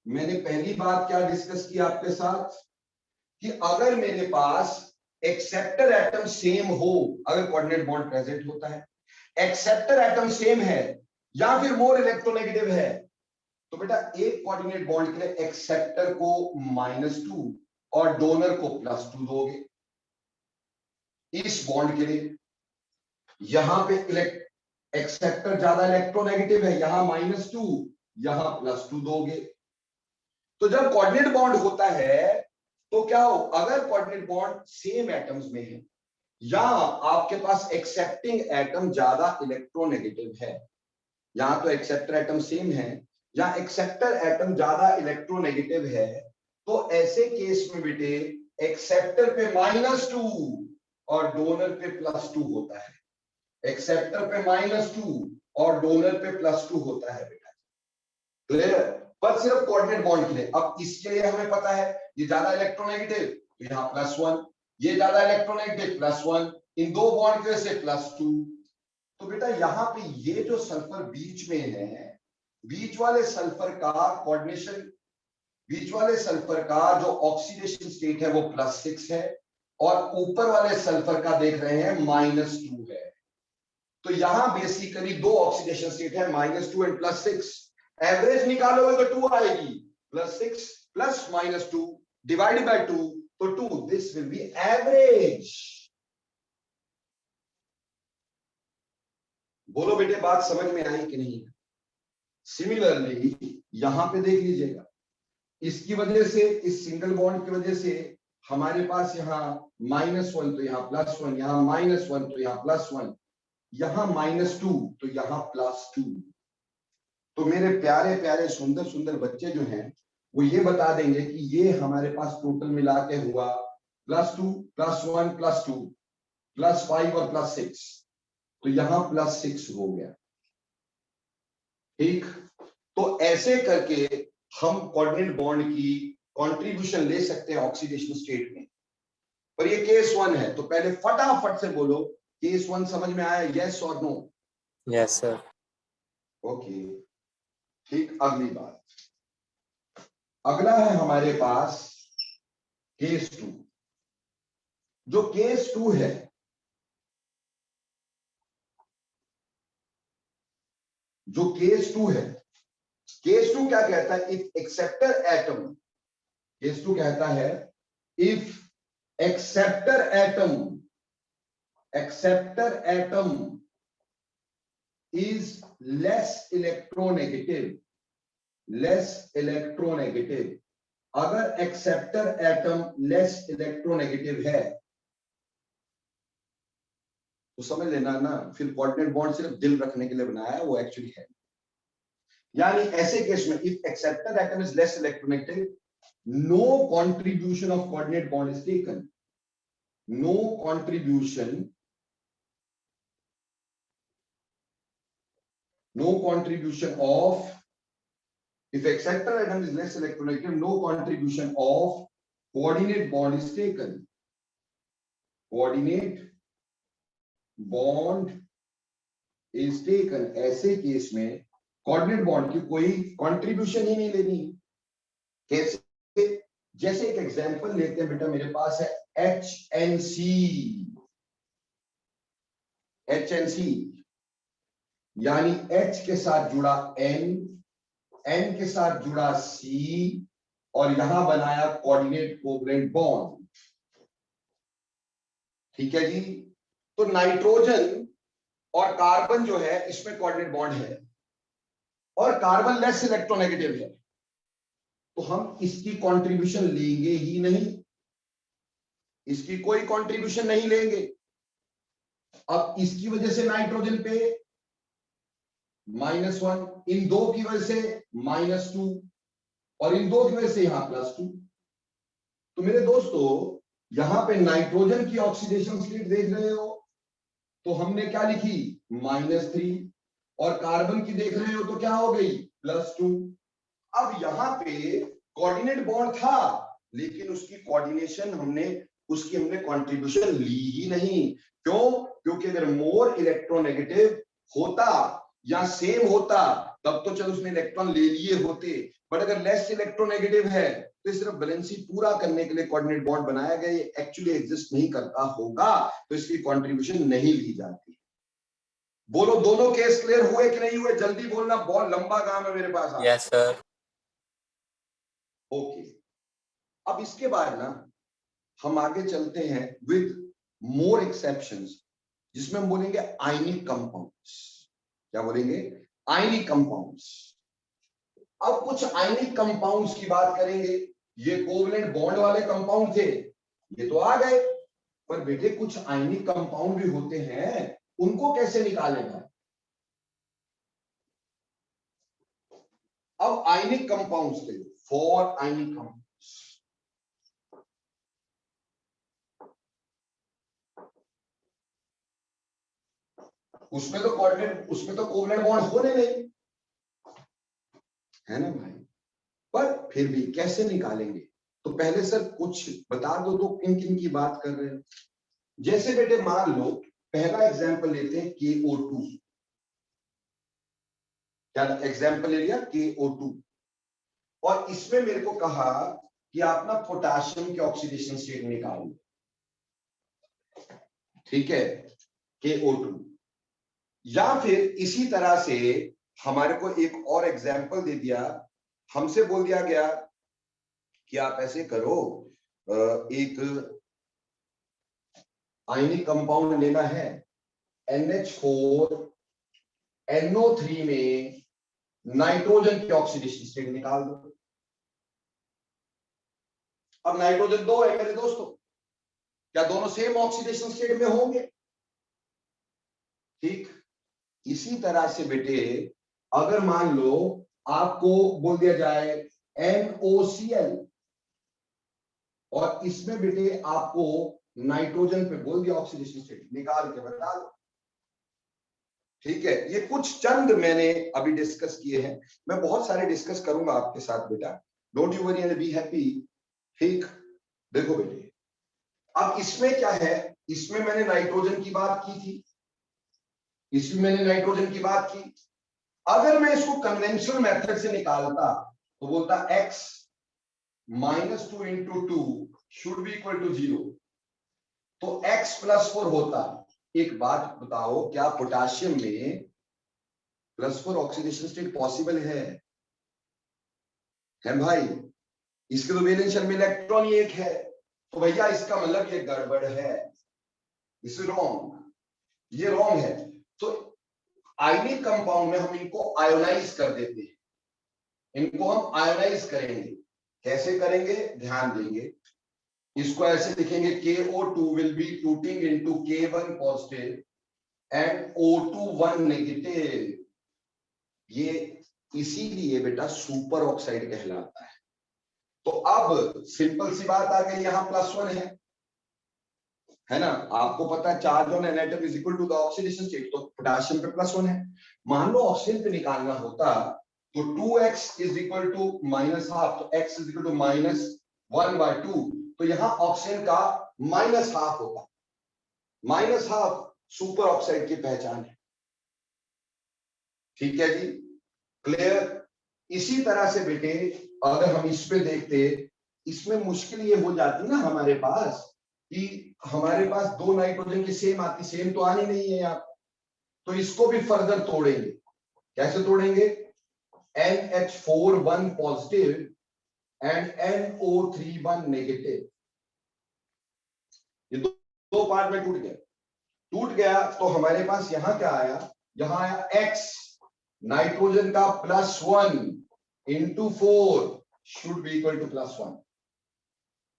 मैंने पहली बात क्या डिस्कस की आपके साथ कि अगर मेरे पास एक्सेप्टर एटम सेम हो, अगर कोऑर्डिनेट बॉन्ड प्रेजेंट होता है, एक्सेप्टर एटम सेम है या फिर मोर इलेक्ट्रोनेगेटिव है, तो बेटा एक कोऑर्डिनेट बॉन्ड के लिए एक्सेप्टर को -2 और डोनर को +2 दोगे। इस बॉन्ड के लिए यहां पे एक्सेप्टर ज्यादा इलेक्ट्रोनेगेटिव है, यहां -2, यहां +2 दोगे। तो जब कोऑर्डिनेट बॉन्ड होता है तो क्या हो, अगर कोऑर्डिनेट बॉन्ड सेम एटम्स में है या आपके पास एक्सेप्टिंग एटम ज्यादा इलेक्ट्रोनेगेटिव है, यहां तो एक्सेप्टर एटम सेम है या एक्सेप्टर एटम ज्यादा इलेक्ट्रोनेगेटिव है, तो ऐसे केस में बेटे एक्सेप्टर पे -2 और डोनर पे +2 होता है। एक्सेप्टर पे -2 और डोनर पे +2 होता है बेटा। क्लियर? पर सिर्फ कोऑर्डिनेट बॉन्ड के लिए। अब इसके लिए हमें पता है ये ज्यादा इलेक्ट्रोनेगेटिव तो यहाँ +1, ये ज्यादा इलेक्ट्रोनेगेटिव +1, इन दो बॉन्ड की वजह से +2। तो बेटा यहाँ पे ये जो सल्फर बीच में है, बीच वाले सल्फर का कोऑर्डिनेशन, बीच वाले सल्फर का जो ऑक्सीडेशन स्टेट है वो +6 है और ऊपर वाले सल्फर का देख रहे हैं -2 है। तो यहां बेसिकली दो ऑक्सीडेशन स्टेट है, -2 एंड +6। एवरेज निकालोगे तो 2 आएगी, +6 प्लस -2 डिवाइडेड बाय 2 तो 2, दिस विल बी एवरेज। बोलो बेटे बात समझ में आई कि नहीं? सिमिलरली यहां पे देख लीजिएगा, इसकी वजह से, इस सिंगल बॉन्ड की वजह से हमारे पास यहाँ -1 तो यहाँ +1, यहाँ -1 तो यहाँ +1, यहाँ -2 तो यहाँ +2। तो मेरे प्यारे प्यारे सुंदर सुंदर बच्चे जो हैं वो ये बता देंगे कि ये हमारे पास टोटल मिला के हुआ +2 +1 +2 +5 और +6, तो यहां +6 हो गया। ठीक, तो ऐसे करके हम कोऑर्डिनेट बॉन्ड की कंट्रीब्यूशन ले सकते हैं ऑक्सीडेशन स्टेट में। पर ये केस 1 है, तो पहले फटाफट से बोलो केस 1 समझ में आया, यस और नो? Yes sir. ओके, ठीक। अगली बात, अगला है हमारे पास केस 2। जो केस 2 है, जो केस 2 है, केस 2 क्या कहता है? इफ एक्सेप्टर एटम, केस 2 कहता है if acceptor atom is less electronegative, अगर एक्सेप्टर एटम लेस इलेक्ट्रोनेगेटिव है तो समझ लेना ना, फिर कोऑर्डिनेट बॉन्ड सिर्फ दिल रखने के लिए बनाया है, वो एक्चुअली है। यानी ऐसे केस में if acceptor atom is less electronegative, no contribution of coordinate bond is taken, no contribution of, if acceptor atom is less electronegative, no contribution of coordinate bond is taken, coordinate bond is taken। ऐसे केस में कोऑर्डिनेट बॉन्ड की कोई कंट्रीब्यूशन ही नहीं लेनी। कैसे? जैसे एक एग्जांपल लेते हैं बेटा, मेरे पास है HNC, यानी H के साथ जुड़ा N के साथ जुड़ा C और यहां बनाया कोऑर्डिनेट कोवलेंट बॉन्ड। ठीक है जी। तो नाइट्रोजन और कार्बन जो है इसमें कोऑर्डिनेट बॉन्ड है और कार्बन लेस इलेक्ट्रोनेगेटिव है, तो हम इसकी कंट्रीब्यूशन लेंगे ही नहीं, इसकी कोई कंट्रीब्यूशन नहीं लेंगे। अब इसकी वजह से नाइट्रोजन पे -1, इन दो की वजह से -2 और इन दो की वजह से यहां +2। तो मेरे दोस्तों यहां पे नाइट्रोजन की ऑक्सीडेशन स्टेट देख रहे हो तो हमने क्या लिखी -3 और कार्बन की देख रहे हो तो क्या हो गई +2। अब यहां पे कोऑर्डिनेट बॉन्ड था लेकिन उसकी कोऑर्डिनेशन हमने कंट्रीब्यूशन ली ही नहीं। क्यों? क्योंकि अगर मोर इलेक्ट्रोनेगेटिव होता या सेम होता तब तो चलो उसने इलेक्ट्रॉन ले लिए होते, बट अगर लेस इलेक्ट्रोनेगेटिव है तो सिर्फ वैलेंसी पूरा करने के लिए कोऑर्डिनेट बॉन्ड बनाया गया, ये एक्चुअली एग्जिस्ट नहीं करता होगा, तो इसकी कंट्रीब्यूशन नहीं ली जाती। बोलो दोनों केस क्लियर हुए कि नहीं हुए? जल्दी बोलना, बहुत लंबा काम है मेरे पास। Yes sir. ओके, अब इसके बाद ना हम आगे चलते हैं विद मोर एक्सेप्शंस, जिसमें हम बोलेंगे आयनिक कंपाउंड्स। क्या बोलेंगे? Ionic compounds. अब कुछ आयनिक कंपाउंड्स की बात करेंगे। ये कोवलेंट बॉन्ड वाले कंपाउंड थे, ये तो आ गए, पर बेटे कुछ आयनिक कंपाउंड भी होते हैं, उनको कैसे निकालेगा? अब आयनिक कंपाउंड्स के लिए, फॉर आयनिक कंपाउंड्स, उसमें तो कोऑर्डिनेट, उसमें तो कोवलेंट बॉन्ड होने नहीं, है ना भाई? पर फिर भी कैसे निकालेंगे? तो पहले सर कुछ बता दो तो किन किन की बात कर रहे हैं। जैसे बेटे मान लो पहला एग्जांपल लेते हैं KO2। क्या एग्जांपल ले लिया? KO2। और इसमें मेरे को कहा कि आप ना पोटाशियम के ऑक्सीडेशन स्टेट निकालो, ठीक है, KO2। या फिर इसी तरह से हमारे को एक और एग्जांपल दे दिया, हमसे बोल दिया गया कि आप ऐसे करो, एक आयनिक कंपाउंड लेना है, NH4 NO3 में नाइट्रोजन की ऑक्सीडेशन स्टेट निकाल दो। अब नाइट्रोजन दो है मेरे दोस्तों, क्या दोनों सेम ऑक्सीडेशन स्टेट में होंगे? ठीक, इसी तरह से बेटे अगर मान लो आपको बोल दिया जाए NOCl, और इसमें बेटे आपको नाइट्रोजन पे बोल दिया ऑक्सीडेशन स्टेट, निकाल के बता दो। ठीक है, ये कुछ चंद मैंने अभी डिस्कस किए हैं, मैं बहुत सारे डिस्कस करूंगा आपके साथ बेटा, don't you worry and be happy. ठीक, देखो बेटे अब इसमें क्या है, इसमें मैंने नाइट्रोजन की बात की थी, इसमें मैंने नाइट्रोजन की बात की। अगर मैं इसको कन्वेंशनल मेथड से निकालता तो बोलता x -2 into 2 should be equal to 0, तो x +4 होता। एक बात बताओ, क्या पोटाशियम में +4 ऑक्सीडेशन स्टेट पॉसिबल है भाई? इसके तो वैलेंस शेल में इलेक्ट्रॉन ही एक है, तो भैया इसका मतलब ये गड़बड़ है, इस रॉन्ग, ये रॉन्ग है। तो आयनिक कंपाउंड में हम इनको आयोनाइज कर देते हैं, इनको हम आयोनाइज करेंगे। कैसे करेंगे? ध्यान देंगे, इसको ऐसे लिखेंगे KO2 will be tooting into K1 positive and O2 1 negative. ये इसीलिए बेटा सुपर ऑक्साइड कहलाता है। तो अब सिंपल सी बात आ गई, यहां +1 है ना, आपको पता है charge on an atom is equal to the oxidation state, तो पोटेशियम पे +1 है। मान लो ऑक्सीजन पे निकालना होता तो 2x इज इक्वल टू -½ तो x इज इक्वल टू -1/2, तो यहां ऑक्सीजन का -½ होता, -½ सुपर ऑक्साइड की पहचान है। ठीक है जी, क्लियर? इसी तरह से बेटे अगर हम इस पे देखते, इसमें मुश्किल ये हो जाती ना हमारे पास कि हमारे पास 2 नाइट्रोजन की सेम आती, सेम तो आनी नहीं है यहाँ, तो इसको भी फर्दर तोड़ेंगे। कैसे तोड़ेंगे? NH4 1 positive and NO3 1 negative, ये दो पार्ट में टूट गया तो हमारे पास यहां क्या आया? यहां आया x, नाइट्रोजन का +1 into 4 should be equal to +1,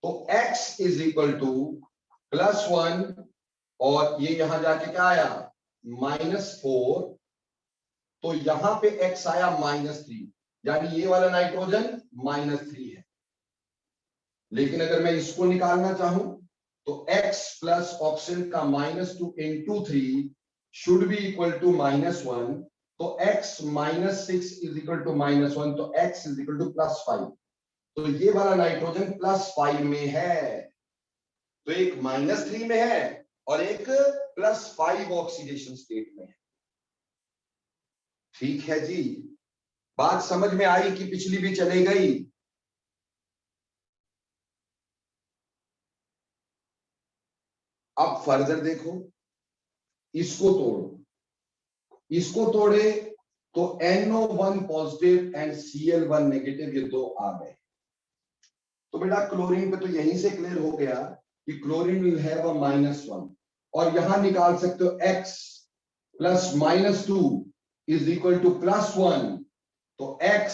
तो x इज इक्वल टू +1 और ये यहां जाके क्या आया? -4, तो यहां पे x आया -3, यानी ये वाला नाइट्रोजन -3 है। लेकिन अगर मैं इसको निकालना चाहूं तो x प्लस ऑक्सीजन का -2 into 3 should be equal to -1, तो x -6 इज इक्वल टू -1, तो x इज इक्वल टू +5, तो ये वाला नाइट्रोजन +5 में है, तो एक -3 में है और एक +5 ऑक्सीडेशन स्टेट में है। ठीक है जी, बात समझ में आई कि पिछली भी चले गई? अब फर्दर देखो, इसको तोड़ो, इसको तोड़े तो NO1 positive and Cl1 negative, ये दो आ गए। तो बेटा क्लोरीन पे तो यहीं से क्लियर हो गया कि क्लोरीन विल हैव अ -1, और यहां निकाल सकते हो x plus -2 is equal to +1, तो x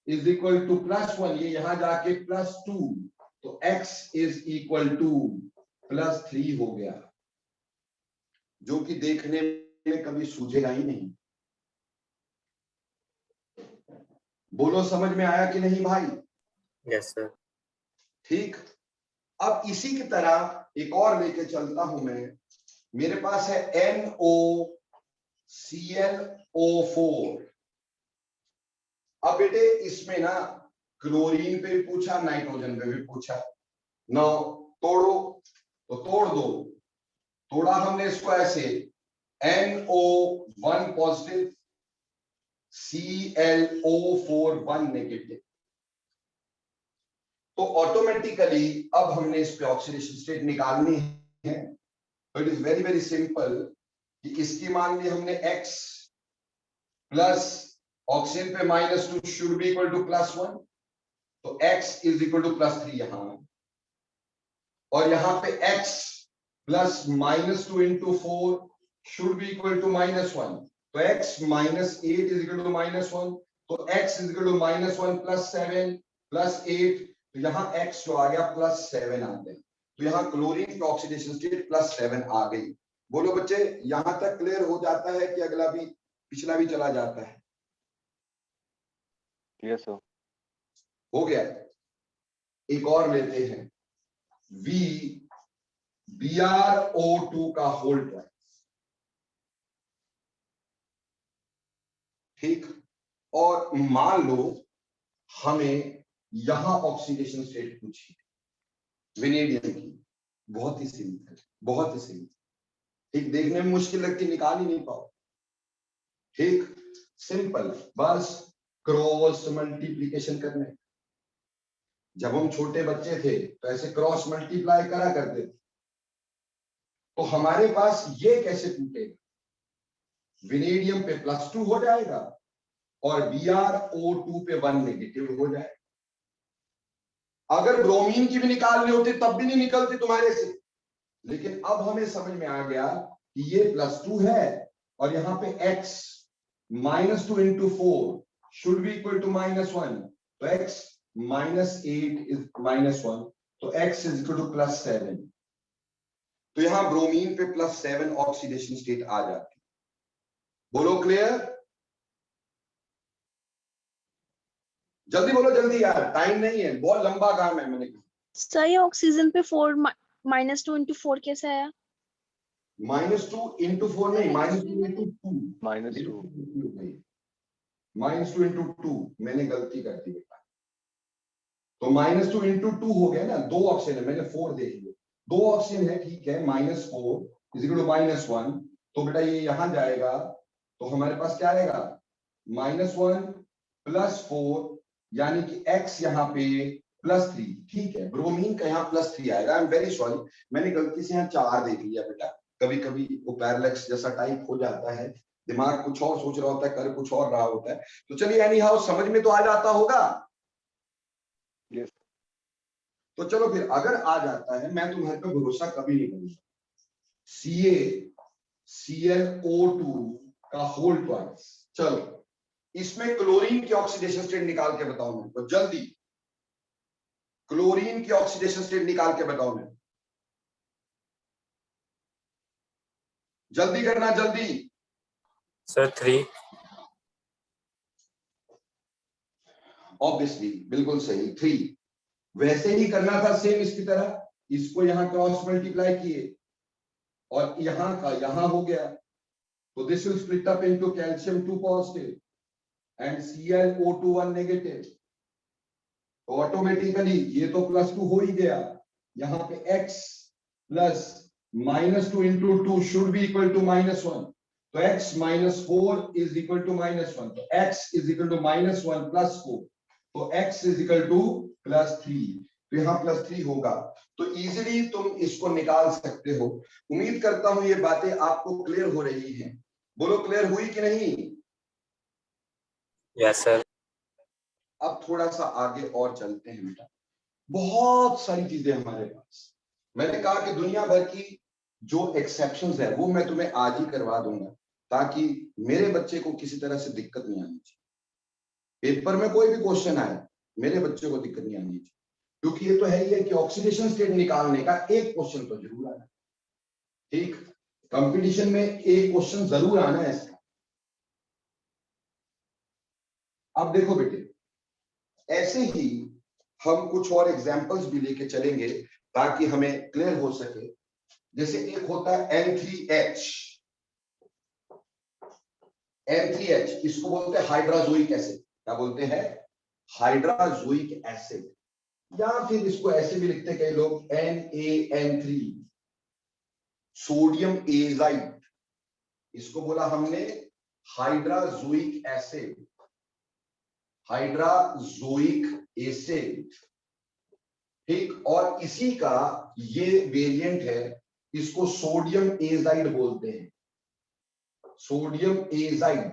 इज इक्वल टू +1, ये यहां जाके +2, तो x इज इक्वल टू +3 हो गया, जो कि देखने में कभी सूझेगा ही नहीं। बोलो समझ में आया कि नहीं भाई? Yes sir. ठीक, अब इसी की तरह एक और लेके चलता हूं मैं। मेरे पास है NOClO4। अब बेटे इसमें ना क्लोरीन पे भी पूछा, नाइट्रोजन पे भी पूछा। नो तोड़ो, तो तोड़ दो। तोड़ा हमने इसको ऐसे, NO1 पॉजिटिव ClO4 1 नेगेटिव, तो ऑटोमेटिकली अब हमने इस पे ऑक्सीडेशन स्टेट निकालनी है। तो it is very very simple कि इसकी मान ली हमने x प्लस ऑक्सीजन पे -2 शुड बी इक्वल टू +1, तो x इज इक्वल टू +3 यहां, और यहां पे x plus -2 into 4 should be equal to -1, तो x -8 इज इक्वल टू -1, तो x is equal to -1 plus 7 plus 8, तो यहां x जो आ गया +7 आ गया, तो यहां क्लोरीन की ऑक्सीडेशन स्टेट +7 आ गई। बोलो बच्चे, यहां तक क्लियर हो जाता है कि अगला भी पिछला भी चला जाता है? Yes sir. हो गया। एक और लेते हैं, BrO2 का होल ट्वाइस। ठीक, और मान लो हमें यहां ऑक्सीडेशन स्टेट पूछी वेनेडियम की, बहुत ही सीमित है, बहुत ही सीमित। ठीक, देखने में मुश्किल लगती, निकाल ही नहीं पाओ। ठीक, सिंपल, बस क्रॉस मल्टीप्लीकेशन करने। जब हम छोटे बच्चे थे तो ऐसे क्रॉस मल्टीप्लाई करा करते थे, तो हमारे पास ये कैसे टूटेगा? वेनेडियम पे +2 हो जाएगा और BrO2 पे 1 नेगेटिव हो जाएगा। अगर ब्रोमीन की भी निकालनी होती तब भी नहीं निकलती तुम्हारे से, लेकिन अब हमें समझ में आ गया कि ये +2 है और यहाँ पे x -2 into 4 should be equal to -1, तो x -8 इज -1, तो x इज इक्वल टू +7, तो यहां ब्रोमीन पे +7 ऑक्सीडेशन स्टेट आ जाती। बोलो क्लियर? जल्दी बोलो, जल्दी यार, टाइम नहीं है, बहुत लंबा काम है। मैंने कहा सर ये ऑक्सीजन पे 4 -2 इंटू 4 कैसे आया? -2 इंटू 4 नहीं, -2 इंटू 2, -2 -2 इंटू 2, मैंने गलती कर दी बेटा। तो -2 इंटू 2 हो गया ना, 2 ऑप्शन है, मैंने 4 देख लिया, 2 ऑप्शन है, ठीक है। -4 इज इक्वल टू -1, तो बेटा ये यहां जाएगा, तो हमारे पास क्या आएगा? -1 प्लस 4, यानी कि x यहाँ पे +3, ठीक है। ब्रोमीन का यहाँ +3 आएगा। आई एम वेरी सॉरी, मैंने गलती से यहाँ 4 देख लिया बेटा। कभी कभी वो पैरेलैक्स जैसा टाइप हो जाता है, दिमाग कुछ और सोच रहा होता है, कर कुछ और रहा होता है। तो चलिए, एनी हाउ समझ में तो आ जाता होगा। यस। तो चलो फिर, अगर आ जाता है, मैं तुम्हारे पे भरोसा कभी नहीं करूंगा। CaClO2 का होल ट्वाइस। चलो, इसमें क्लोरीन की ऑक्सीडेशन स्टेट निकाल के बताओ मेरे को जल्दी। क्लोरीन की ऑक्सीडेशन स्टेट निकाल के बताओ मेरे, जल्दी करना, जल्दी। सर 3। ऑब्वियसली, बिल्कुल सही, 3। वैसे ही करना था सेम इसकी तरह, इसको यहां क्रॉस मल्टीप्लाई किए और यहां का यहां हो गया, तो this will split up into calcium 2 positive and ClO2 1 negative, तो ऑटोमेटिकली ये तो +2 हो ही गया। यहां पे x plus -2 into 2 should be equal to -1, तो x minus 4 is equal to -1, तो x is equal to -1 plus 4, तो x इज इक्वल टू +3, तो यहाँ +3 होगा। तो इजीली तुम इसको निकाल सकते हो। उम्मीद करता हूं ये बातें आपको क्लियर हो रही हैं। बोलो क्लियर हुई कि नहीं? Yes, sir. अब थोड़ा सा आगे और चलते हैं बेटा। बहुत सारी चीजें हमारे पास, मैंने कहा कि दुनिया भर की जो एक्सेप्शंस है वो मैं तुम्हें आज ही करवा दूंगा, ताकि मेरे बच्चे को किसी तरह से दिक्कत नहीं आनी चाहिए। पेपर में कोई भी क्वेश्चन आए, मेरे बच्चे को दिक्कत नहीं आनी चाहिए, क्योंकि ये तो है ही है कि ऑक्सीडेशन स्टेट निकालने का एक क्वेश्चन तो जरूर आना है। ठीक, कंपटीशन में एक क्वेश्चन जरूर आना है इसका। अब देखो बेटे, ऐसे ही हम कुछ और एग्जांपल्स भी लेके चलेंगे ताकि हमें क्लियर हो सके। जैसे एक होता है N3H, N3H इसको बोलते हैं हाइड्राजोइक एसिड। क्या बोलते हैं? हाइड्राजोइक एसिड, या फिर इसको ऐसे भी लिखते हैं कई लोग NaN3, सोडियम एजाइड। इसको बोला हमने हाइड्राजोइक एसिड, हाइड्राजोइक एसिड। ठीक, और इसी का ये वेरिएंट है, इसको सोडियम एजाइड बोलते हैं, सोडियम एजाइड,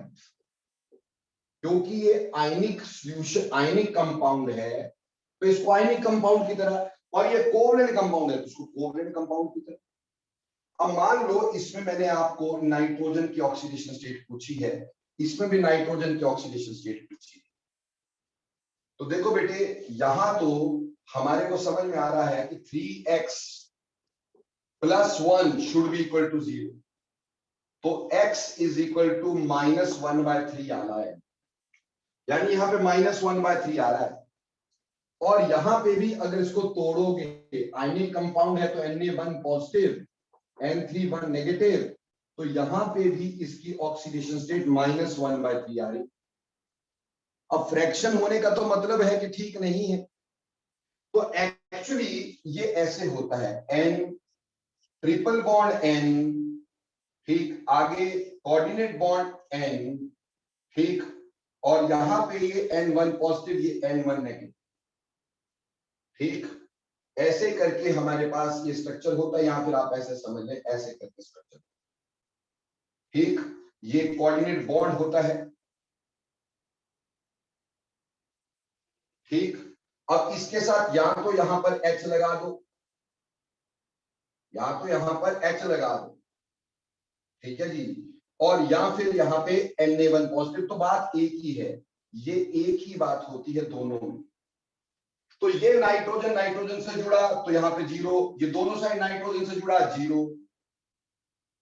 क्योंकि ये आयनिक सॉल्यूशन, आयनिक कंपाउंड है, तो इसको आयनिक कंपाउंड की तरह, और ये कोवलेंट कंपाउंड है तो इसको कोवलेंट कंपाउंड की तरह। अब मान लो इसमें मैंने आपको नाइट्रोजन की ऑक्सीडेशन स्टेट पूछी है, इसमें भी नाइट्रोजन की ऑक्सीडेशन स्टेट पूछी है। तो देखो बेटे, यहां तो हमारे को समझ में आ रहा है कि 3x + 1 should be equal to 0, तो x इज इक्वल टू -1/3 आना है, यानी यहाँ पे -1/3 आ रहा है। और यहां पे भी अगर इसको तोड़ोगे, आयनिक कंपाउंड है तो Na1 पॉजिटिव, N3 नेगेटिव, तो यहां पे भी इसकी ऑक्सीडेशन स्टेट -1/3 आ रही। अब फ्रैक्शन होने का तो मतलब है कि ठीक नहीं है, तो एक्चुअली ये ऐसे होता है, N ट्रिपल बॉन्ड N, ठीक, आगे कोऑर्डिनेट बॉन्ड N, ठीक, और यहां पे ये N1 पॉजिटिव, ये N1 नेगेटिव। ठीक, ऐसे करके हमारे पास ये स्ट्रक्चर होता है, यहां फिर आप ऐसे समझ लें, ऐसे करके स्ट्रक्चर। ठीक, ये कोऑर्डिनेट बॉन्ड होता है। ठीक, अब इसके साथ या तो यहां पर H लगा दो, या तो यहां पर H लगा दो, ठीक है जी, और या फिर यहाँ पे Na1 पॉजिटिव, तो बात एक ही है, ये एक ही बात होती है दोनों में। तो ये नाइट्रोजन नाइट्रोजन से जुड़ा तो यहाँ पे 0, ये दोनों साइड नाइट्रोजन से जुड़ा 0,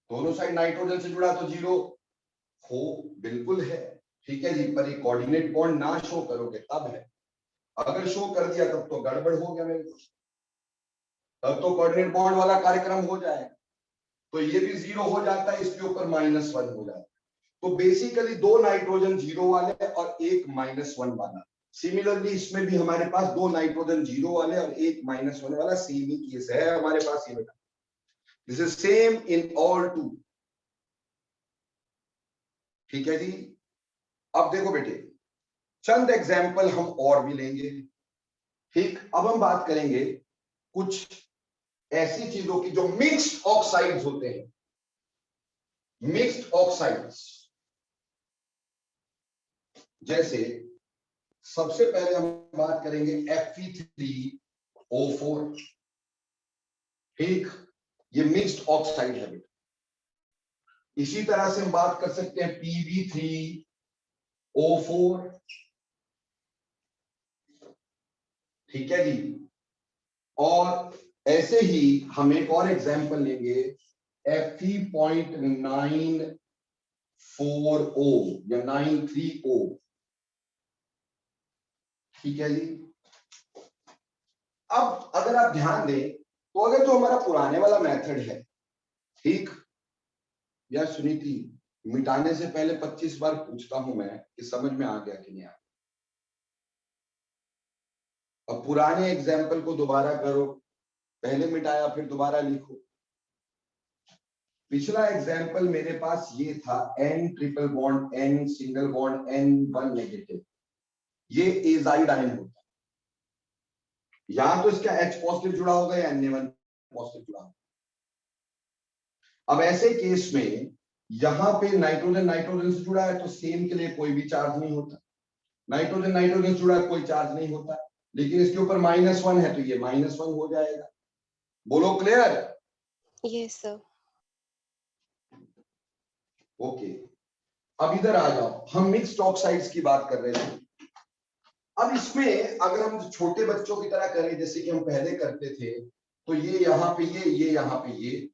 दोनों साइड नाइट्रोजन से जुड़ा तो 0 हो, बिल्कुल है, ठीक है जी। पर एक कोऑर्डिनेट बॉन्ड ना शो करोगे तब है, अगर शो कर दिया तब तो गड़बड़ हो गया मेरे को, तब तो कोऑर्डिनेट बॉन्ड वाला कार्यक्रम हो जाएगा, तो ये भी 0 हो जाता है, इसके ऊपर -1 हो जाता है। तो बेसिकली 2 नाइट्रोजन 0 वाले और एक -1 वाला। सिमिलरली इसमें भी हमारे पास 2 नाइट्रोजन 0 वाले और एक -1 वाला, सेम ही केस है हमारे पास ये बेटा। This is same in all two, ठीक है जी। अब देखो बेटे, चंद एग्जाम्पल हम और भी लेंगे। ठीक, अब हम बात करेंगे कुछ ऐसी चीजों की जो मिक्स्ड ऑक्साइड्स होते हैं, मिक्स्ड ऑक्साइड्स। जैसे सबसे पहले हम बात करेंगे Fe3O4, ठीक, ये मिक्स्ड ऑक्साइड है बेटा। इसी तरह से हम बात कर सकते हैं Pb3O4, ठीक है जी। और ऐसे ही हम एक और एग्जांपल लेंगे Fe.94O या 93O, ठीक है जी। अब अगर आप ध्यान दें तो अगर जो हमारा पुराने वाला मेथड है, ठीक, या सुनीति, मिटाने से पहले 25 बार पूछता हूं मैं कि समझ में आ गया कि नहीं आ। अब पुराने एग्जाम्पल को दोबारा करो, पहले मिटाया फिर दोबारा लिखो। पिछला एग्जाम्पल मेरे पास ये था N triple bond N single bond N1 negative, ये एजाइड आयन होता है। यहां तो इसका H पॉजिटिव जुड़ा होगा या Na1 पॉजिटिव जुड़ा होगा। अब ऐसे केस में यहां पे नाइट्रोजन नाइट्रोजन से जुड़ा है तो सेम के लिए कोई भी चार्ज नहीं होता, नाइट्रोजन नाइट्रोजन से जुड़ा है कोई चार्ज नहीं होता, लेकिन इसके ऊपर -1 है तो ये -1 हो जाएगा। बोलो क्लियर? Yes, sir. ओके, अब इधर आ जाओ, हम मिक्स्ड ऑक्साइड्स की बात कर रहे थे। अब इसमें अगर हम छोटे बच्चों की तरह करें जैसे कि हम पहले करते थे, तो ये यहाँ पे ये यहाँ पे ये,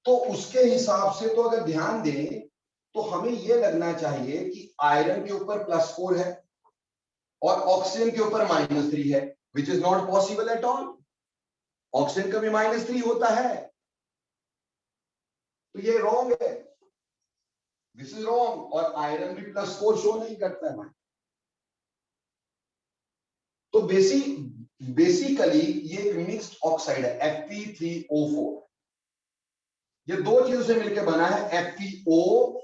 तो उसके हिसाब से तो अगर ध्यान दें तो हमें ये लगना चाहिए कि आयरन के ऊपर +4 है और ऑक्सीजन के ऊपर -3 है, which is not possible at all. Oxygen का भी -3 होता है, तो ये रॉन्ग है, दिस इज रॉन्ग। और आयरन भी +4 शो नहीं करता है भाई। तो बेसिकली ये एक मिक्स्ड ऑक्साइड है Fe3O4। ये दो चीजों से मिलकर बना है, FeO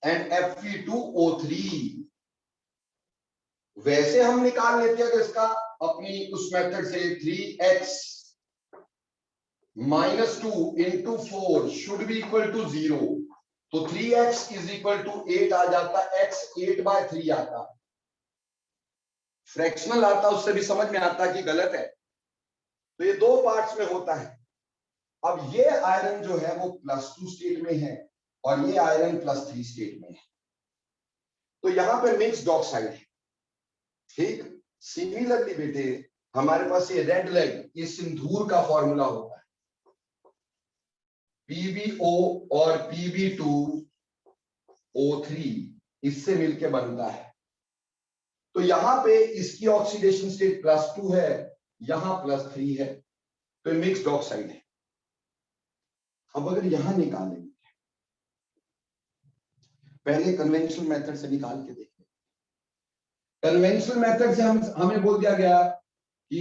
एंड Fe2O3। वैसे हम निकाल लेते हैं इसका अपनी उस मेथड से 3x -2 into 4 should be equal to 0, तो 3x is equal to 8 आ जाता, x 8/3 आता, फ्रैक्शनल आता, उससे भी समझ में आता कि गलत है। तो ये दो पार्ट्स में होता है। अब ये आयरन जो है वो +2 स्टेट में है और ये आयरन +3 स्टेट में है, तो यहां पे मिक्स्ड ऑक्साइड है। ठीक, सिमिलरली बेटे हमारे पास ये रेड लेग, ये सिंदूर का फॉर्मूला होता है, PbO और Pb2O3 इससे मिलके बनता है। तो यहां पे इसकी ऑक्सीडेशन स्टेट +2 है, यहां +3 है, तो मिक्स्ड ऑक्साइड है। अब अगर यहां निकालेंगे, पहले कन्वेंशनल मेथड से निकाल के देखते हैं। कन्वेंशनल मेथड से हमें बोल दिया गया कि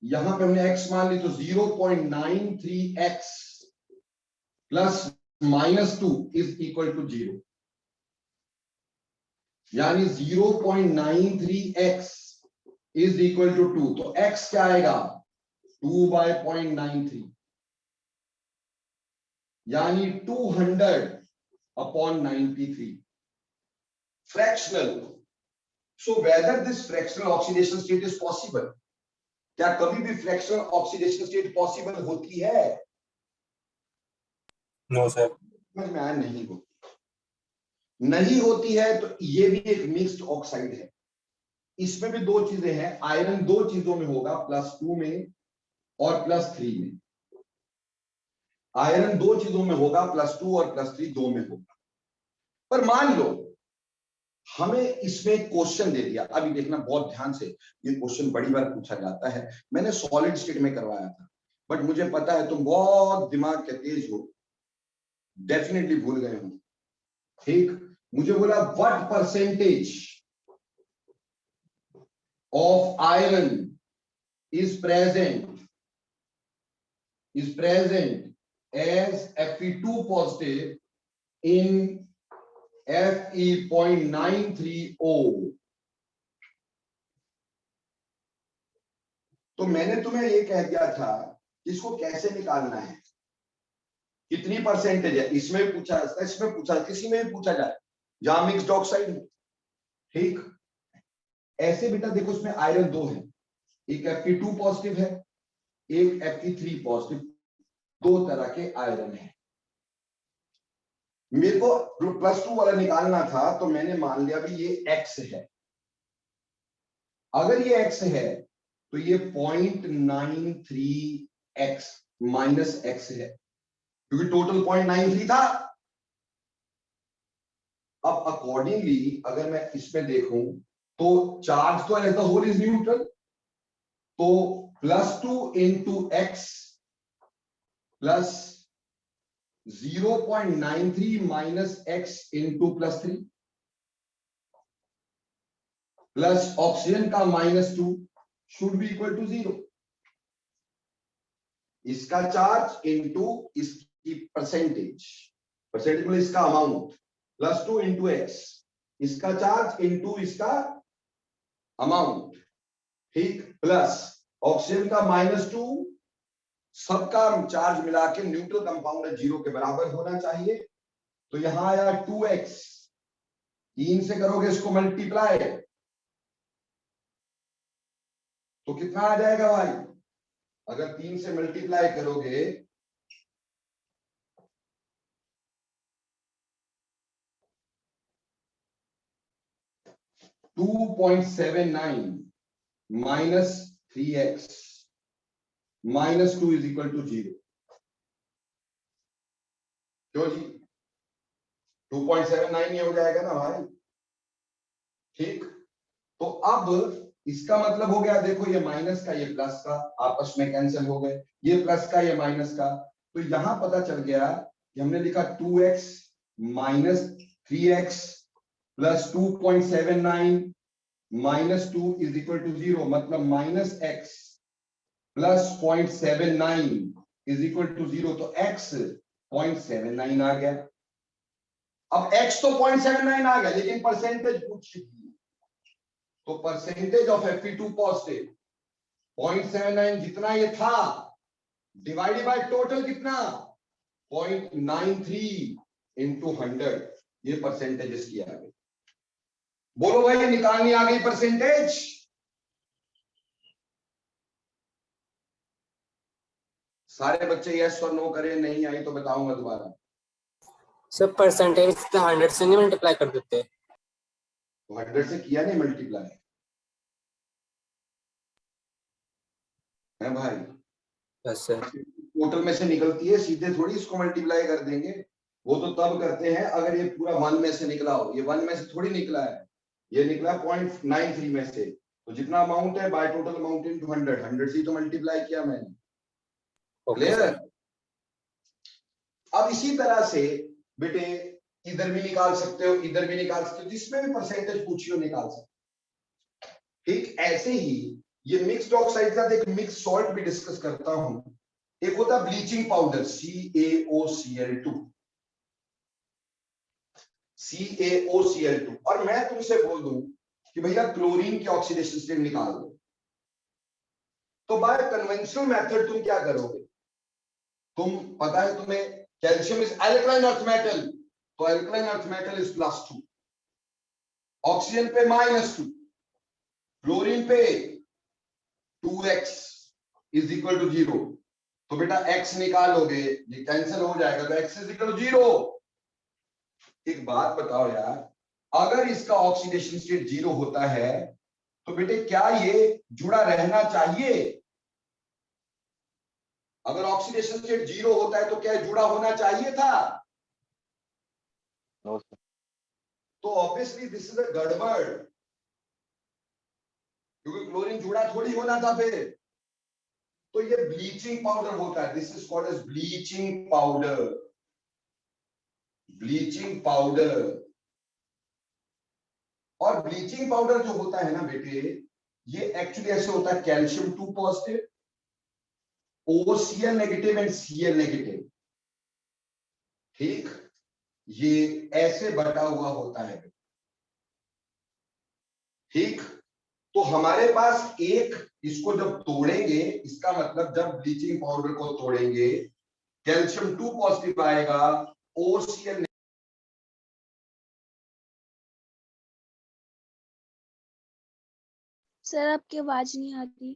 यहां पे हमने x मान ली, तो 0.93x + -2 इज इक्वल टू 0, यानी 0.93x इज इक्वल टू 2। तो x क्या आएगा 2/0.93, यानी 200/93 fractional. So whether this fractional oxidation state is possible, क्या कभी भी फ्रैक्शनल ऑक्सीडेशन स्टेट पॉसिबल होती है? No, sir. समझ में आया? नहीं होती है। तो ये भी एक मिक्स्ड ऑक्साइड है। इसमें भी दो चीजें हैं, आयरन दो चीजों में होगा, +2 में और +3 में। आयरन दो चीजों में होगा, +2 और +3 दो में होगा। पर मान लो हमें इसमें क्वेश्चन दे दिया, अभी देखना बहुत ध्यान से, ये क्वेश्चन बड़ी बार पूछा जाता है। मैंने सॉलिड स्टेट में करवाया था, बट मुझे पता है तुम बहुत दिमाग के तेज हो, डेफिनेटली भूल गए हो। ठीक, मुझे बोला what percentage of iron is present as Fe2 positive in Fe.93O। तो मैंने तुम्हें ये कह दिया था इसको कैसे निकालना है, कितनी परसेंटेज है, इसमें भी पूछा, इसमें पूछा, किसी में भी पूछा जाए जहां मिक्स्ड ऑक्साइड है। ठीक, ऐसे बेटा देखो इसमें आयरन दो है, एक Fe2 पॉजिटिव है, एक Fe3 पॉजिटिव, दो तरह के आयरन है। मेरे को +2 वाला निकालना था, तो मैंने मान लिया भी ये x है। अगर ये x है तो ये 0.93x -x है, क्योंकि टोटल 0.93 था। अब अकॉर्डिंगली अगर मैं इसमें देखूं तो चार्ज तो as the whole is neutral, तो +2 into x plus 0.93 minus x into +3 plus oxygen का -2 should be equal to 0। इसका चार्ज into इसकी की परसेंटेज, परसेंटेज मतलब इसका अमाउंट, प्लस 2 इंटू एक्स, इसका चार्ज इंटू इसका अमाउंट, ठीक, प्लस ऑक्सीजन का -2, सबका चार्ज मिला के न्यूट्रल कंपाउंड है 0 के बराबर होना चाहिए। तो यहां आया 2x, 3 से करोगे इसको मल्टीप्लाई तो कितना आ जाएगा भाई? अगर 3 से मल्टीप्लाई करोगे -2.79 -3x -2 इज इक्वल टू 0। क्यों जी? 2.79 ये हो जाएगा ना भाई, ठीक। तो अब इसका मतलब हो गया, देखो ये माइनस का ये प्लस का आपस में कैंसिल हो गए, ये प्लस का ये माइनस का, तो यहां पता चल गया कि हमने लिखा 2x -3x plus 2.79 -2 is equal to 0, मतलब -x plus 0.79 is equal to 0, तो x 0.79 आ गया। अब x तो 0.79 आ गया, लेकिन परसेंटेज पूछी थी, तो परसेंटेज ऑफ Fe2 पॉजिटिव 0.79 जितना ये था डिवाइडेड बाय टोटल कितना 0.93 इंटू 100, ये परसेंटेज इसकी आ गई। बोलो भाई ये निकालनी आ गई परसेंटेज? सारे बच्चे यस और नो करें, नहीं आई तो बताऊंगा दोबारा। सर परसेंटेज 100 से नहीं मल्टीप्लाई कर देते? 100 से किया नहीं मल्टीप्लाई है भाई, यस सर। टोटल में से निकलती है, सीधे थोड़ी इसको मल्टीप्लाई कर देंगे, वो तो तब करते हैं अगर ये पूरा 1 में से निकला हो, ये 1 में से थोड़ी निकला है, ये निकला 0.93 में से, तो जितना अमाउंट है बाय टोटल अमाउंट इनटू 100, 100 से तो मल्टीप्लाई किया मैंने, क्लियर? अब इसी तरह से बेटे इधर भी निकाल सकते हो, इधर भी निकाल सकते हो, जिसमें भी परसेंटेज पूछी हो निकाल सकते हो, ठीक। ऐसे ही ये मिक्स्ड ऑक्साइड का एक मिक्स सॉल्ट भी डिस्कस करता हूं। एक होता है ब्लीचिंग पाउडर CaOCl2, CaOCl2, और मैं तुमसे बोल दूं कि भैया क्लोरीन की ऑक्सीडेशन स्टेट निकाल दो, तो बाय कन्वेंशनल मेथड तुम क्या करोगे? तुम पता है तुम्हें calcium is alkaline earth metal, तो alkaline earth metal is +2, oxygen पे -2, क्लोरीन पे 2x इज इक्वल टू 0, तो बेटा x निकालोगे ये कैंसिल हो जाएगा, तो x इज इक्वल टू 0। एक बात बताओ यार, अगर इसका ऑक्सीडेशन स्टेट 0 होता है तो बेटे क्या ये जुड़ा रहना चाहिए? अगर ऑक्सीडेशन स्टेट 0 होता है तो क्या जुड़ा होना चाहिए था? No sir. तो ऑब्वियसली दिस इज अ गड़बड़, क्योंकि क्लोरीन जुड़ा थोड़ी होना था फिर। तो ये ब्लीचिंग पाउडर होता है, this is called as bleaching powder, bleaching powder. और ब्लीचिंग पाउडर जो होता है ना बेटे, ये एक्चुअली ऐसे होता है, calcium 2 positive, OCl negative and Cl negative, ठीक, ये ऐसे बटा हुआ होता है, ठीक। तो हमारे पास एक, इसको जब तोड़ेंगे, इसका मतलब जब ब्लीचिंग पाउडर को तोड़ेंगे कैल्शियम 2 पॉजिटिव आएगा, OCl सर आपकी आवाज नहीं आ रही।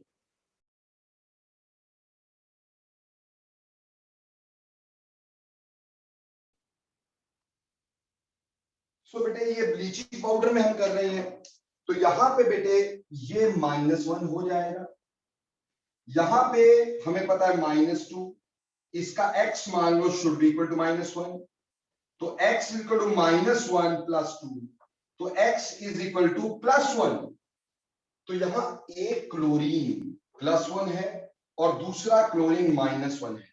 सो बेटे ये ब्लीचिंग पाउडर में हम कर रहे हैं, तो यहां पे बेटे ये -1 हो जाएगा, यहां पे हमें पता है -2, इसका x मान लो शुड बी इक्वल टू -1, तो x इक्वल टू -1 प्लस 2, तो x इज इक्वल टू +1। तो यहां एक क्लोरीन +1 है और दूसरा क्लोरीन -1 है,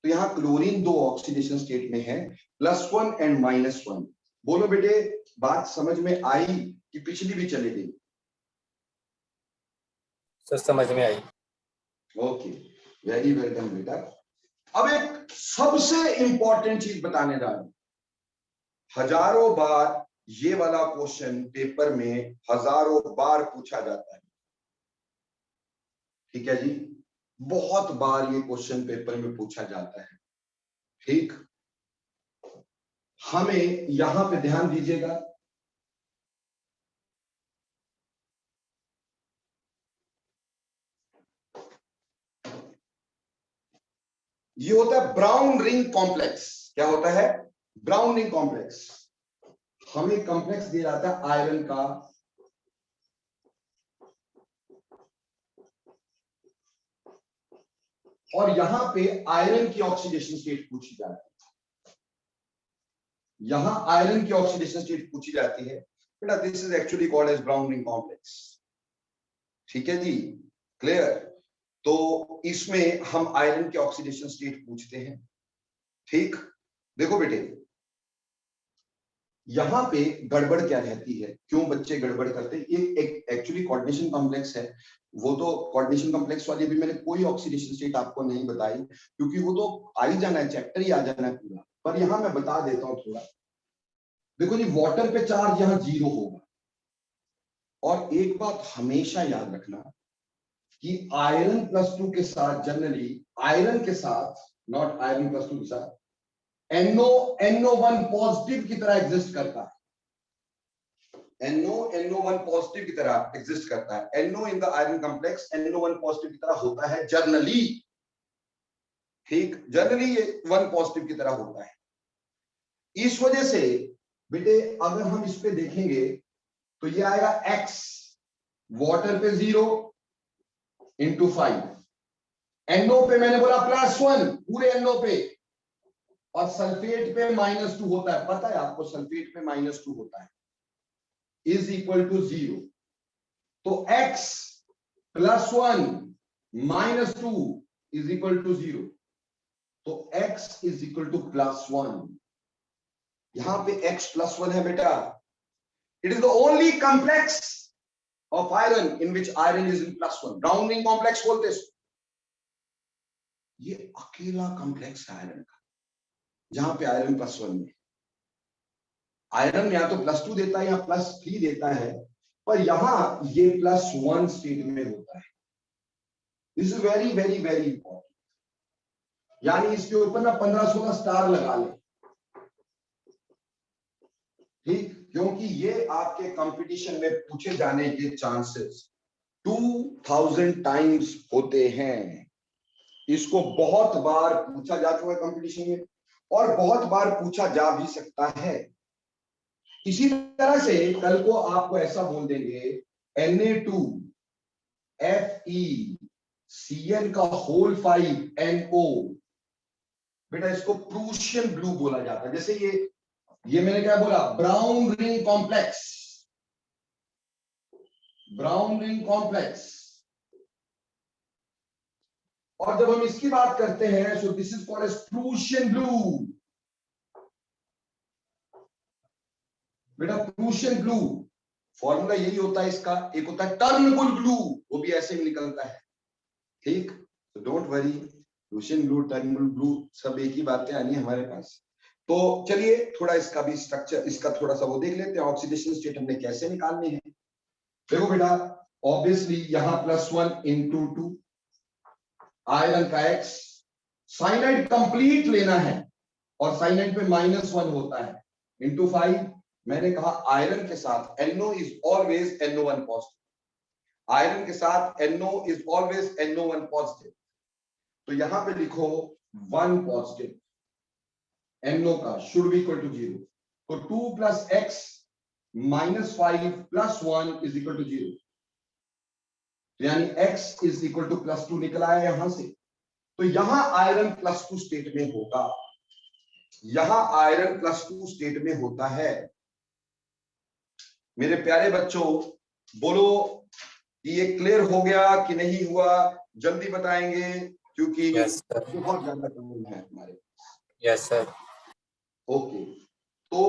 तो यहां क्लोरीन दो ऑक्सीडेशन स्टेट में है, +1 एंड -1। बोलो बेटे बात समझ में आई कि पिछली भी चली गई? सर समझ में आई। ओके, वेरी वेल डन बेटा। अब एक सबसे इंपॉर्टेंट चीज बताने जा रहा हूं। हजारों बार ये वाला क्वेश्चन पेपर में हजारों बार पूछा जाता है, ठीक है जी, बहुत बार ये क्वेश्चन पेपर में पूछा जाता है, ठीक। हमें यहां पे ध्यान दीजिएगा, ये होता है ब्राउन रिंग कॉम्प्लेक्स। क्या होता है? Brown ring complex. हमें कॉम्प्लेक्स दिया जाता है आयरन का, और यहां पे आयरन की ऑक्सीडेशन स्टेट पूछी जाती है। यहां आयरन की ऑक्सीडेशन स्टेट पूछी जाती है बेटा। This is actually called as brown ring complex, ठीक है जी, क्लियर। तो इसमें हम आयरन की ऑक्सीडेशन स्टेट पूछते हैं, ठीक। देखो बेटे, यहां पे गड़बड़ क्या रहती है, क्यों बच्चे गड़बड़ करते हैं, ये एक्चुअली कोऑर्डिनेशन कॉम्प्लेक्स है। वो तो कोऑर्डिनेशन कॉम्प्लेक्स वाली भी मैंने कोई ऑक्सीडेशन स्टेट आपको नहीं बताई, क्योंकि वो तो आ ही जाना है, चैप्टर ही आ जाना है पूरा। पर यहां मैं बता देता हूं थोड़ा। देखो जी, वाटर पे चार्ज यहां 0 होगा, और एक बात हमेशा याद रखना कि आयरन +2 के साथ, जनरली आयरन के साथ, नॉट आयरन +2 के साथ, NO1 पॉजिटिव की तरह एग्जिस्ट करता है। NO1 पॉजिटिव की तरह एग्जिस्ट करता है। NO in the iron complex NO1 positive की तरह होता है जनरली, ठीक। जनरली ये 1 पॉजिटिव की तरह होता है। इस वजह से बेटे अगर हम इस पे देखेंगे तो ये आएगा X, वाटर पे 0 × 5, NO पे मैंने बोला +1 पूरे NO पे, और सल्फेट पे -2 होता है। पता है आपको सल्फेट पे -2 होता है, इज इक्वल टू 0। तो x +1 -2 इज इक्वल टू 0। तो x इज इक्वल टू +1। यहां पे x +1 है बेटा। It is the only complex of iron in which iron is in +1। Brown ring complex बोलते हैं। ये अकेला कॉम्प्लेक्स है आयरन का जहां पे आयरन +1 में। आयरन या तो +2 देता है या +3 देता है, पर यहां ये +1 स्टेट में होता है। This is very very very important. यानी इसके ऊपर ना 15-16 स्टार लगा ले, ठीक, क्योंकि ये आपके कंपटीशन में पूछे जाने के चांसेस 2000 टाइम्स होते हैं। इसको बहुत बार पूछा जा चुका है कंपटीशन में, और बहुत बार पूछा जा भी सकता है। इसी तरह से कल को आपको ऐसा बोल देंगे Na2FeCN का होल 5 NO, बेटा इसको प्रूशियन ब्लू बोला जाता है। जैसे ये मैंने क्या बोला, brown ring complex, brown ring complex. और जब हम इसकी बात करते हैं, so this is called as Prussian blue. बेटा प्रूशियन ब्लू फॉर्मूला यही होता है इसका। एक होता है टर्नबुल ब्लू, वो भी ऐसे ही निकलता है, ठीक। तो don't worry, Prussian blue, Turnbull blue सब एक ही बातें आनी है हमारे पास। तो चलिए थोड़ा इसका भी स्ट्रक्चर, इसका थोड़ा सा वो देख लेते हैं, ऑक्सीडेशन स्टेट हमने कैसे निकालने हैं। देखो बेटा, ऑब्वियसली यहां +1 × 2 आयरन का X, साइनाइड कंप्लीट लेना है, और साइनाइड पे -1 होता है, × 5। मैंने कहा आयरन के साथ NO is always NO1 positive. Iron के साथ NO is always NO1 positive. तो यहां पे लिखो 1 पॉजिटिव, NO का शुड बी इक्वल टू 0। तो 2 + X -5 + 1 इज इक्वल टू 0। यानी X इज इक्वल टू +2 निकला है यहां से। तो यहां आयरन +2 स्टेट में होगा, यहां आयरन +2 स्टेट में होता है। मेरे प्यारे बच्चों, बोलो कि ये क्लियर हो गया कि नहीं हुआ, जल्दी बताएंगे, क्योंकि बहुत ज्यादा काम है हमारे। Yes sir. ओके, तो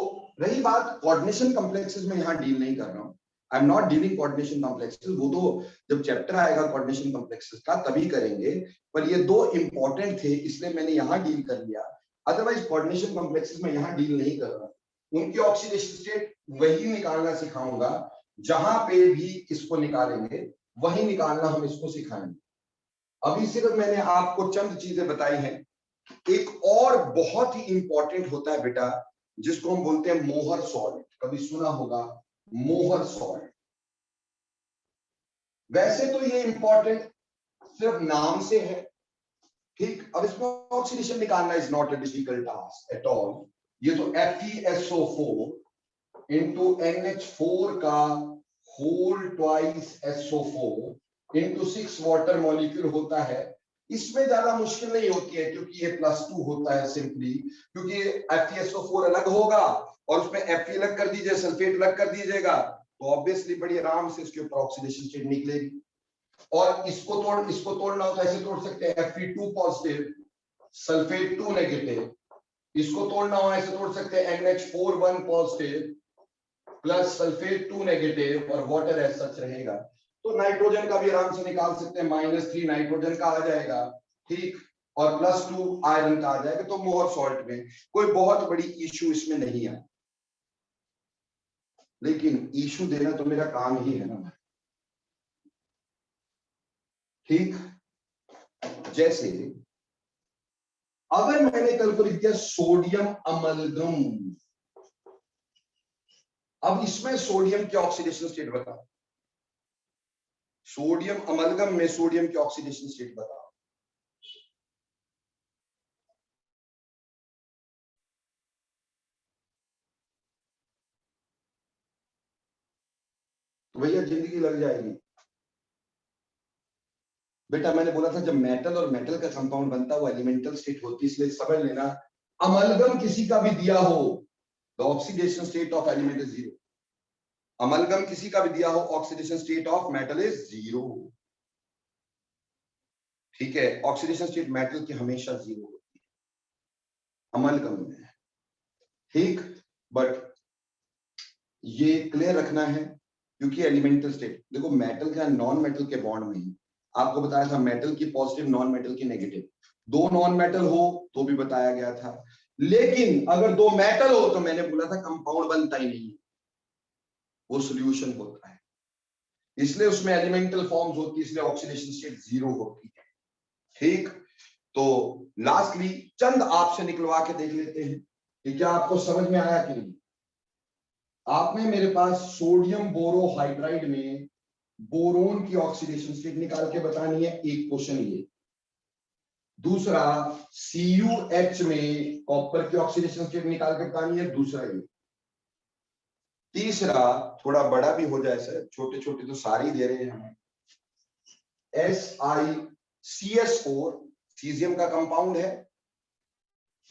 रही बात कोऑर्डिनेशन कॉम्प्लेक्सेस में यहां डील नहीं कर रहा हूं, I am not dealing coordination complexes, वो तो जब चैप्टर आएगा कोऑर्डिनेशन कॉम्प्लेक्सेस का तभी करेंगे, पर ये दो इंपॉर्टेंट थे इसलिए मैंने यहाँ डील कर लिया, अदरवाइज कोऑर्डिनेशन कॉम्प्लेक्सेस में यहाँ डील नहीं कर रहा। उनकी ऑक्सीडेशन स्टेट वही निकालना सिखाऊंगा, जहां पे भी इसको निकालेंगे वही निकालना हम इसको सिखाएंगे। अभी सिर्फ मैंने आपको चंद चीजें बताई हैं। एक और बहुत ही इंपॉर्टेंट होता है बेटा जिसको हम बोलते हैं मोहर सॉल्ट, कभी सुना होगा मोहर सॉल्ट। वैसे तो ये इंपॉर्टेंट सिर्फ नाम से है, ठीक। अब इसमें ऑक्सीडेशन निकालना is not a difficult task at all. ये तो FeSO4 इंटू NH4 का whole twice SO4 into 6 water molecule होता है। इसमें ज्यादा मुश्किल नहीं होती है क्योंकि ये +2 होता है सिंपली, क्योंकि FeSO4 अलग होगा और उसमें Fe अलग कर दीजिए, सल्फेट अलग कर दीजिएगा, तो ऑब्वियसली बड़ी आराम से इसके ऊपर ऑक्सीडेशन स्टेट निकलेगी। और इसको तोड़ना हो तो ऐसे तोड़ सकते हैं, Fe2 पॉजिटिव सल्फेट 2 नेगेटिव। इसको तोड़ना हो ऐसे तोड़ सकते हैं, NH4 1 positive plus sulphate 2 negative और वाटर ऐसा सच रहेगा। तो नाइट्रोजन का भी आराम से निकाल सकते हैं, -3 नाइट्रोजन का आ जाएगा, ठीक, और +2 आयरन का आ जाएगा। तो मोहर सॉल्ट में कोई बहुत बड़ी इशू इसमें नहीं है, लेकिन इशू देना तो मेरा काम ही है ना, ठीक। जैसे अगर मैंने कल को लिख दिया सोडियम अमलगम, अब इसमें सोडियम की ऑक्सीडेशन स्टेट बताओ, सोडियम अमलगम में सोडियम की ऑक्सीडेशन स्टेट बताओ। तो भैया जिंदगी लग जाएगी। बेटा मैंने बोला था जब मेटल और मेटल का कंपाउंड बनता है वो एलिमेंटल स्टेट होती है, इसलिए समझ लेना अमलगम किसी का भी दिया हो the oxidation state of element is 0। Amalgam किसी का भी दिया हो oxidation state of metal is 0, ठीक है। ऑक्सीडेशन स्टेट मेटल की हमेशा 0 होती है अमलगम में, ठीक। बट ये क्लियर रखना है क्योंकि एलिमेंटल स्टेट, देखो मेटल का नॉन मेटल के बॉन्ड में आपको बताया था मेटल की पॉजिटिव नॉन मेटल की नेगेटिव, दो नॉन मेटल हो तो भी बताया गया था, लेकिन अगर दो मेटल हो तो मैंने बोला था कंपाउंड बनता ही नहीं, वो सॉल्यूशन होता है, इसलिए उसमें एलिमेंटल फॉर्म्स होती है, इसलिए ऑक्सीडेशन स्टेट 0 होती है, ठीक। तो लास्टली चंद आपसे निकलवा के देख लेते हैं कि क्या आपको समझ में आया कि नहीं। आपने मेरे पास सोडियम बोरोहाइड्राइड में बोरोन की ऑक्सीडेशन स्टेट निकाल के बतानी है, एक क्वेश्चन ये। दूसरा CuH में कॉपर की ऑक्सीडेशन स्टेट निकाल के बतानी है, दूसरा ये। तीसरा थोड़ा बड़ा भी हो जाए सर, छोटे छोटे तो सारे ही दे रहे हैं हमें, SiCS4 सीजियम का कंपाउंड है,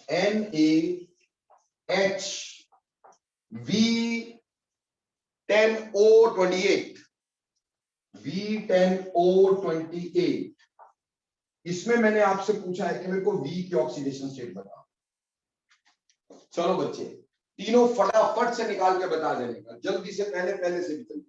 NaHV10O28 V10O28। इसमें मैंने आपसे पूछा है कि मेरे को V की ऑक्सीडेशन स्टेट बताओ। चलो बच्चे तीनों फटाफट से निकाल के बता देने का, जल्दी से, पहले से भी जल्दी।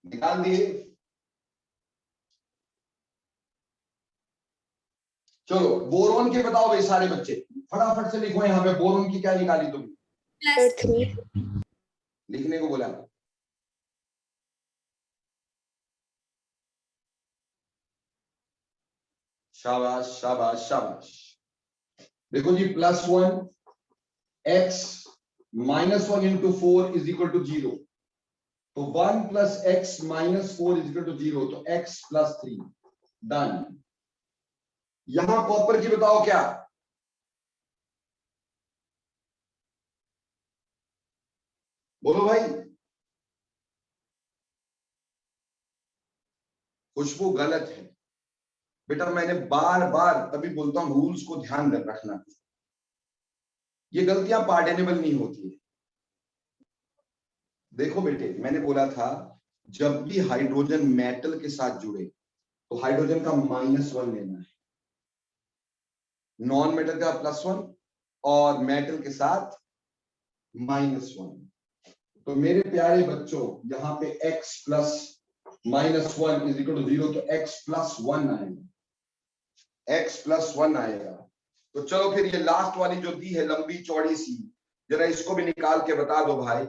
निकाल दिए? चलो बोरोन के बताओ भाई सारे बच्चे, फटाफट से लिखो यहाँ पे बोरोन की क्या निकाली तुम? +3 लिखने को बोला। शाबाश शाबाश शाबाश। देखो जी +1 x -1 into 4 is equal to 0, तो 1 + x - 4 is equal to 0, तो x + 3 डन। यहां कॉपर की बताओ क्या? बोलो भाई। खुशबू गलत है, बेटा मैंने बार बार तभी बोलता हूं रूल्स को ध्यान रखना, ये गलतियां पार्डनेबल नहीं होती है। देखो बेटे मैंने बोला था जब भी हाइड्रोजन मेटल के साथ जुड़े तो हाइड्रोजन का -1 लेना है, नॉन मेटल का +1 और मेटल के साथ -1। तो मेरे प्यारे बच्चों यहाँ पे x + -1 = 0, तो x + 1 आएगा, x + 1 आएगा। तो चलो फिर ये लास्ट वाली जो दी है लंबी चौड़ी सी, जरा इसको भी निकाल के बता दो भाई।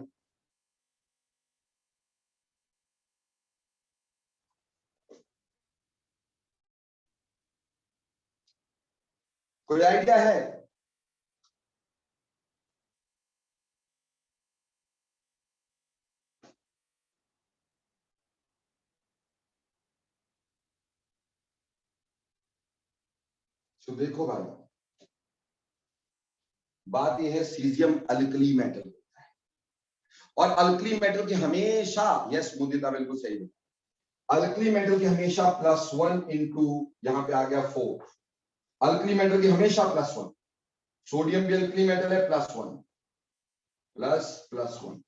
कोई आइडिया है? तो देखो भाई बात यह है सीजियम अल्कली मेटल होता है, और अल्कली मेटल की हमेशा, यस मुदिता बिल्कुल सही है, अल्कली मेटल की हमेशा +1 × यहां पे आ गया 4, अल्कली मेटल की हमेशा +1, सोडियम भी अल्कली मेटल है +1 +1,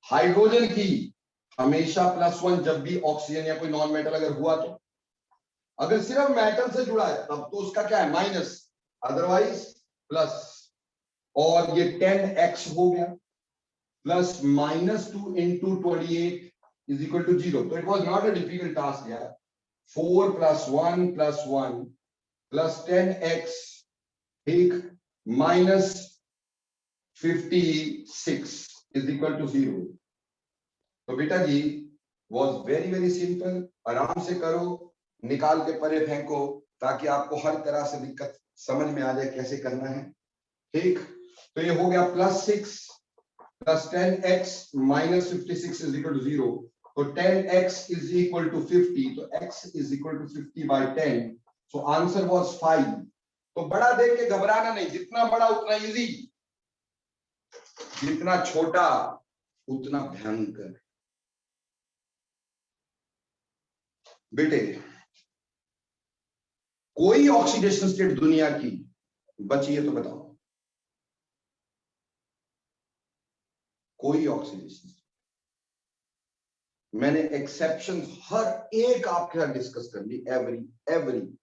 हाइड्रोजन की हमेशा +1 जब भी ऑक्सीजन या कोई नॉन मेटल अगर हुआ तो, अगर सिर्फ मेटल से जुड़ा है तब तो उसका क्या है माइनस, अदरवाइज प्लस। और ये 10x हो गया, प्लस -2 × 28 = 0। तो it was not a difficult task यार। 4 + 1 + 1 प्लस 10x ठीक -56 = 0। तो बेटा जी वॉज वेरी सिंपल, आराम से करो, निकाल के परे फेंको ताकि आपको हर तरह से दिक्कत समझ में आ जाए कैसे करना है। ठीक, तो ये हो गया +6 + 10x -56 = 0। तो 10x = 50, तो x = 50/10, so आंसर was 5। तो बड़ा देख के घबराना नहीं, जितना बड़ा उतना इजी, जितना छोटा उतना भयंकर। बेटे कोई ऑक्सीडेशन स्टेट दुनिया की बची है तो बताओ, कोई ऑक्सीडेशन। मैंने एक्सेप्शन हर एक आपके साथ डिस्कस कर ली, एवरी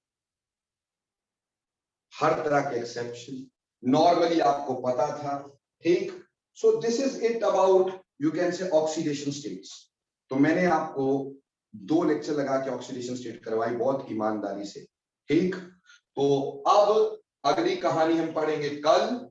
हर तरह के एक्सेप्शन नॉर्मली आपको पता था। ठीक, सो this is it about you can say oxidation states. तो मैंने आपको 2 लेक्चर लगा के ऑक्सीडेशन स्टेट करवाई बहुत ईमानदारी से। ठीक, तो अब अगली कहानी हम पढ़ेंगे कल।